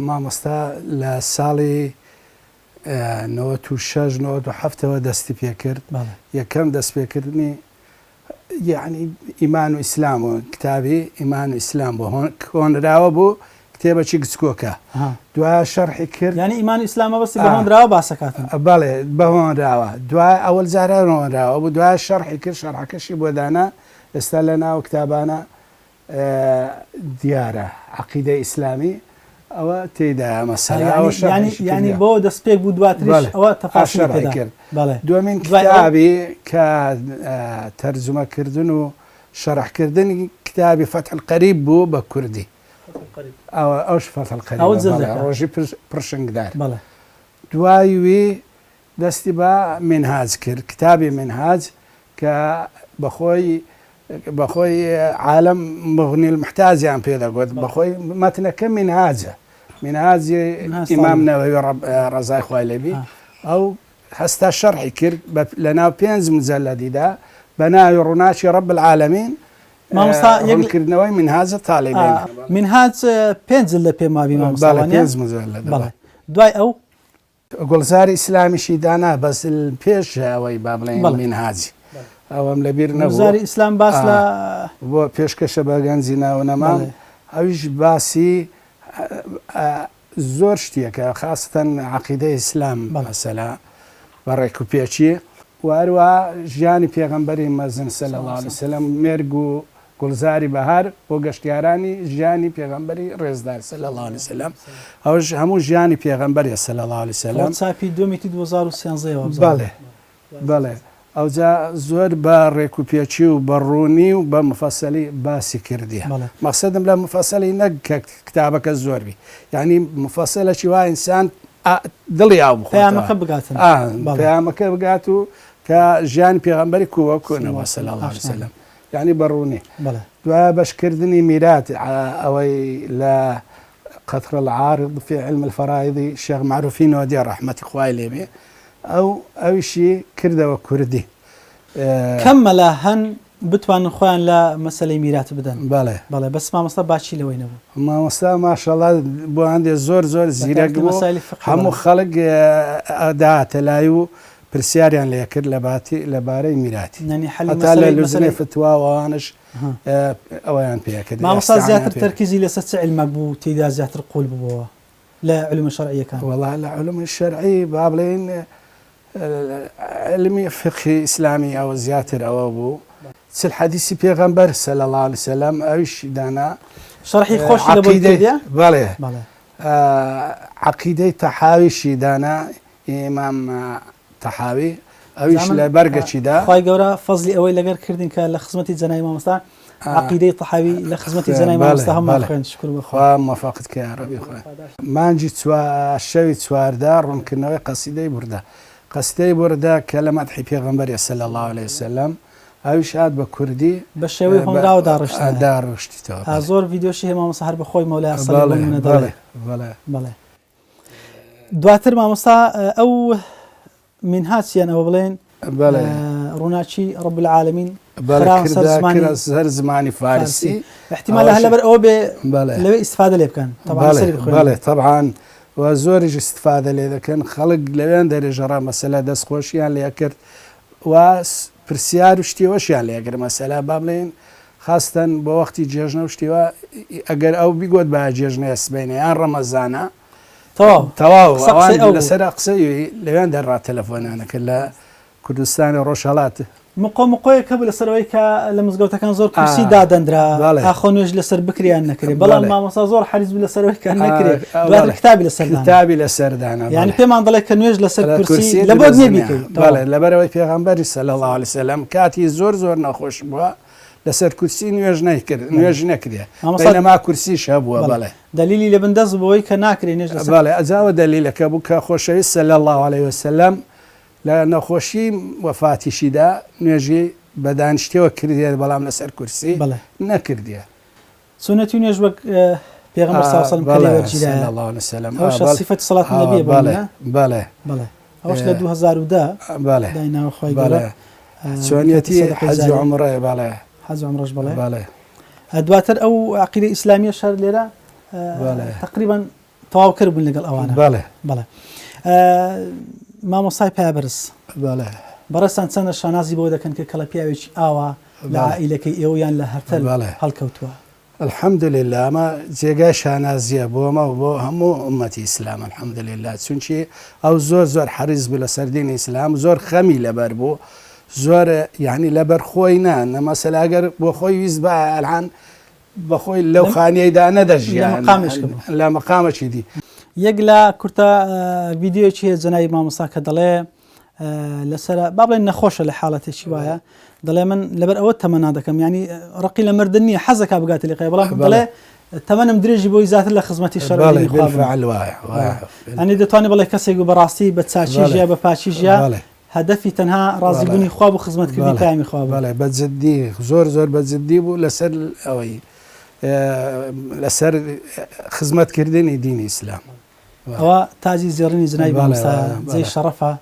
C: مامۆستا لە ساڵی 96 97ەوە دەستی پێ کرد یەکەم دەست پێکردنی يعني ئیمان و ئیسلام و کتابی ئیمان و ئیسلام بۆ هۆن کۆنراوە بوو کتێبەی گچکۆکە دوای شەرحی کرد
A: یعنی ئیمان و ئیسلامە بەسی بە هۆنراوە باسەکاتن
C: بەڵێ بە هۆنراوە دوای ئەوەل جارە هۆنراوە بوو دوای شەرحی کرد شەرحەکەشی بۆ دانا ئێستا لە ناو کتابانە دیارە عەقیدەی ئیسلامی ئەوە تێدایە مەسەلا
A: ینی بۆ دەستپێک بوو دواتریش ئەوە تەفاسیل
C: کرد دومین کتابی کە تەرجمەکردن و شەرحکردنی کتابی فتح القەریب بوو بە کوردی ئەوش فتح القەریب ڕۆژی پرشنگدار دوایوی دەستی بە منهاج کرد کتابی منهاج کە بەخۆی عالم مغنی المحتاجیان پێ دەگوت بەخۆی مەتنەکە منهاجە منهاجی ئیمام نەوەوی ڕەزای خوای لێبی ئەو هەستا شەرحی کرد لە ناو 5 مجەلەدیدا بە ناوی ڕووناچی ڕەب العالەمین ڕوونکردنەوەی منهاجە تاڵیبێن
A: منهاج 5 لە پێماوی مامۆستاوانە دوای ئەو
C: گوڵزاری ئیسلامیشی دانا بەس پێش ئەوەی با بڵێن منهاجی ئەوەم لەبیر
A: نەبوو ئیسلام باس لە
C: بۆ پێشکەشە بە گەنجی ناونەما ئەویش باسی زۆر شتێکە خاستەن عەقیدەی ئیسلام مەسەلا بەڕێک و پێچی واروە ژیانی پێغەمبەری مەزن صلی الله علیه وسلم مێرگ و گوڵزاری بەهار بۆ گەشتیارانی ژیانی پێغەمبەری ڕێزدار صلی الله علیه وسلم ئەوش هەموو ژیانی پێغەمبەری صلی الله علیه وسلم
A: چاپی دومیتی 2013
C: بەڵێ ئەوجا زۆر بە ڕێک و پێچی و بەڕوونی و بە مفەسەلی باسی کردیە مەقسەدم لە مفەسەلی نەک کە کتابەکە زۆربی یعنی مفەسەلەکی وای ئینسان دڵی ئاو پەیامەکە بگات و کە ژیانی پێغەمبەری کووە کۆنەوە صلی الله علیه وسلم یعنی بەڕوونی دوایە بەشکردنی میرات ئەوەی لە قطر العارض في علم الفرائض شێخ معروفی نۆدی ڕەحمەتی خوای لێبێ ئەویشی کردەوە کوردی
A: کەم مەلا هەن بتوانن خۆیان لە مەسەلەی میرات بدەن
C: بەڵێ
A: بەس مامۆستا باچی لەوەی نەبوو
C: مامۆستا ماشەڵڵا بۆ هەندێک زۆر زیرەک بوو هەموو خەڵک داهاتەلای و پرسیاریان لێ کرد لەبارەی میراتی هەتا لە لوزنەی فتواوانش ئەویان پێکرد
A: مامۆستا زیاتر تەرکیزی لەسەر چ عیلمەک بوو تێیدا زیاتر قوڵ ببووە لە علوم شەرعیەکان
C: وەڵا لە علوم شەرعی با بڵێن علمی فقهی ئیسلامی ئەوە زیاتر ئەوە بوو چل حەدیسی پێغەمبەر صلی الله علیه وسلم ئەویش دانا
A: شەرحی خۆشی لە بۆ
C: بەڵێ عەقیدەی تەحاویشی دانا ئیمام تەحاوی ئەویش لە بەرگەچیدا
A: خوای گەورە فەزلی ئەوەی لەگەر کردین کە لە خزمەتی جەنابی مامۆستا عەقیدەی تەحاوی لە خزمەتی جەنابی مامۆستا هەموو خوێن شکر بخوا
C: موفقت کە یا ڕەبی خوێن مانجی شەوی چواردا ڕوونکردنەوەی قەسیدەی بوردا قەسیدەی بوردا کە لە مەدحی پێغەمبەری صلی الله علیه وسلم ئەویش هات بە کوردی
A: بە شێوەی هۆنراوە
C: داڕشتیتەوە
A: زۆر ڤیدیۆشی هەیە مامۆستا هەر بەخۆی مەولای سەڵی بڵێ دواتر مامۆستا ئەو منهاجیان ئەوە بڵێن ڕووناچی ڕەب العالەمین
C: سەر زمانی فارسی
A: احتیمال هەر لەبەر ئەوە بێ لەوێ ئیستفادە لێ بکەن
C: بەڵێ طبعاً و زۆریش ئیستفادە لێ دەکەن خەڵک لەوێن دەرێژەڕا مەسەلا دەستخۆشیان لێ کرد و پرسیار و شتیوەشیان لێگر مەسەلا با بڵێن خاستن بۆ وەختی جێژنە و شتیوە ئەگەر ئەو بیگوت بە جێژنە سبینە یان ڕەمەزانە تەواو لەسەر قسەی لەوێن دەڕات تەلەفۆنانەکە لە کوردستانی ڕۆژهەڵات
A: مقۆیە کە بوو لەسەرەوەی کە لە مزگەوتەکان زۆر کورسی دادەندرا ئاخۆ نوێژ لەسەر بکریان نەکرێت بەڵام مامۆستا زۆر حەریص بوو لەسەرەوەی کە نەکرێت دواتر کتابی
C: لەسەردانا
A: یعنی پێمان دەڵێت کە نوێژ لەسەر کورسی لە بۆ نێ بیکەیت
C: لەبەرەوەی پێغەمبەری صلی الله علیه وسلم کاتی زۆر نەخۆش بووە لەسەر کورسی نوێژ نەکرێ بەینەما کورسیش هەبووە بەڵێ
A: دلیلی لە بندەست بۆی کە ناکرێت نوێژ لەسەر
C: بەڵێ ئەجاوە دلیلەکە بوو کە خۆشەویست صلی الله علیه وسلم لە نەخۆشی وەفاتیشیدا نوێژی بەدانیشتەوە کردێت بەڵام لەسەر کورسی نەکردیە
A: سنەتی نوێژ وەک پێغەمبەر صلی الله علیه وسلم صفەتی سەڵات نەبی
C: بەڵێ
A: ئەوش لە 2010 دایناوە خوای گەورە
C: چۆنیەتی حەج و عومڕەیە بەڵێ
A: حەج و عومڕەش بەڵێ دواتر ئەو عەقیدەی ئیسلامیە شەر لێرە تقریبا تەواو کرد بوون لەگەڵ ئەوانە بەڵێ مامۆستای پایبەرز بەڕێستان چەندە شانازی بۆ دەکەن کە کەڵە پیاوێکی ئاوا لە عائیلەکەی ئێوەیان لە هەرتەل هەڵکەوتووە.
C: الحەمدولله ئەمە جێگای شانازیە بۆمە و بۆ هەموو ئومەتی ئیسلام الحەمدولله، چونکی ئەو زۆر حەریص بوو لە سەردینی ئیسلام، زۆر خەمی لەبەر بوو، زۆر یعنی لەبەر خۆی نە مەسەلا ئەگەر بۆ خۆی ویست بە ئەلحان بەخۆی لەو خانیەیدا نەدەژیان لە مەقامێکی دی.
A: یەک لە کورتە ڤیدیۆکی هەیە جەنابی مامۆستا کە دەڵێ لەسەر با بڵێن نەخۆشە لە حاڵەتێکی وایە، دەڵێ من لەبەر ئەوە تەمەنا دەکەم، ینی ڕقی لە مردن نییە، حەزەکە بگاتە لێقەیە، بەڵام دەڵێ تەمەنم درێژی بۆی زیاتر لە خزمەتی شەڕی ئەنی دەتوانێت بڵێ کەسێک و بەڕاستی بە چاچی ژیا بە پاچی ژیا هەدەفی تەنها ڕازیبوونی خوا بوو خزمەتکردنی پامی خوا بوو.
C: بەجددی زۆر بەجددی بوو لەسەر ئەوەی لەسەر خزمەتکردنی دینی ئیسلام.
A: ئەوە تاجی زێڕنی جنای مامۆستا جێی شەڕەفە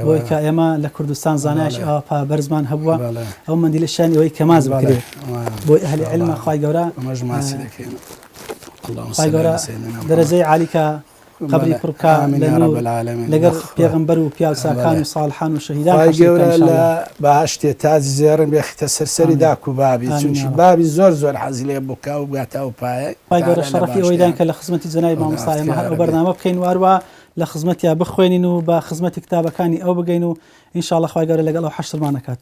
A: بۆی کە ئێمە لە کوردستان زانایشی ئەوە پا بەرزمان هەبووە، ئەو مندیلە شانی ئەوەی کەماز بکرێت بۆی ئەهلی عیلمە خوای گەورە دەرەجەی عالیکە قبری پڕبکە لەگەر پێغەمبەر و پیاوچاکان و ساڵحان و شەهیدان
C: لە بەهەشتێ تاجی زێڕن بێخیتە سەرسەری داک و بابی، چونکی بابی زۆر حەزی لێ بووکە و بگاتە و پایە.
A: خوای گەورە شەڕەفی ئەوەیدان کە لە خزمەتی جەنابی مامۆستا ئێمە هەر ئەو بەرنامە بکەین واروە لە خزمەتیا بخوێنین و بە خزمەتی کتابەکانی ئەو بگەین و ئینشاءڵڵا خوای گەورە لەگەڵ ئەو حەشرمان نەکات.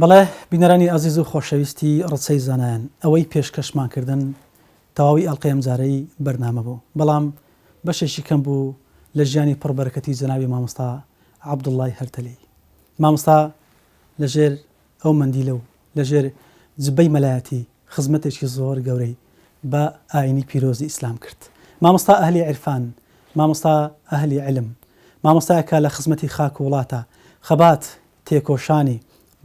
A: بەڵێ بینەرانی ئازیز و خۆشەویستی ڕچەی زانایان، ئەوەی پێشکەشمانکردن تەواوی ئەڵقەی ئەمجارەی بەرنامە بوو، بەڵام بەشێکی کەم بوو لە ژیانی پڕبەرەکەتی جەنابی مامۆستا عەبدوڵڵای هەرتەلی. مامۆستا لەژێر ئەو مەندیلە و لەژێر جبەی مەلایەتی خزمەتێکی زۆر گەورەی بە ئاینی پیرۆزی ئیسلام کرد. مامۆستا ئەهلی عیرفان، مامۆستا ئەهلی عیلم، مامۆستایەکە لە خزمەتی خاک و وڵاتە خەبات تێکۆشانی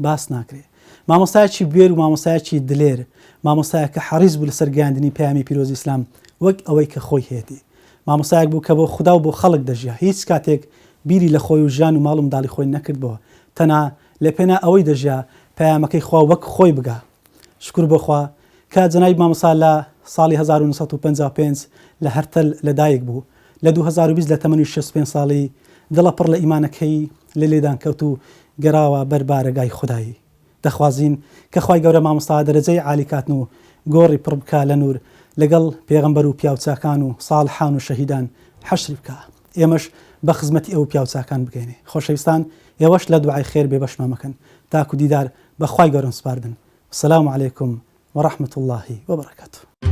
A: باس ناکرێت، مامۆستایەکی بێر و مامۆستایەکی دلێر، مامۆستایەکە حەریص بوو لەسەر گەیاندنی پەیامی پیرۆزی ئیسلام وەک ئەوەی کە خۆی هێتی. مامۆستایەک بوو کە بۆ خوددا و بۆ خەڵک دەژیا، هیچ کاتێک بیری لە خۆی و ژیان و ماڵ و منداڵی خۆی نەکردبەوە، تەنها لە پێنا ئەوەی دەژیا پەیامەکەی خوا وەک خۆی بگا. شکر بۆخوا کە جەنابی مامۆستا لە ساڵی 1955 لە هەرتەل لەدایک بوو، لە 2020 لە تەمەنی 65 ساڵی دڵە پڕ لە ئیمانەکەی لە لێدان کەوت و گەراوە بەربارەگای خودایی. دەخوازین کە خوای گەورە مامۆستا دەرەجەی عالی کاتن و گۆڕی پڕ بکە لە نور لەگەڵ پێغەمبەر و پیاوچاکان و ساڵحان و شەهیدان حەشری بکە، ئێمەش بە خزمەتی ئەو پیاوچاکان بگەینێ. خۆشەویستان، ئێوەش لە دوعای خێر بێبەشمان مەکەن تاکو دیدار بە خوای گەورەم سپاردن. السلام عەلەیکم وەڕەحمەتوڵڵاهی وەبەرەکاتوه.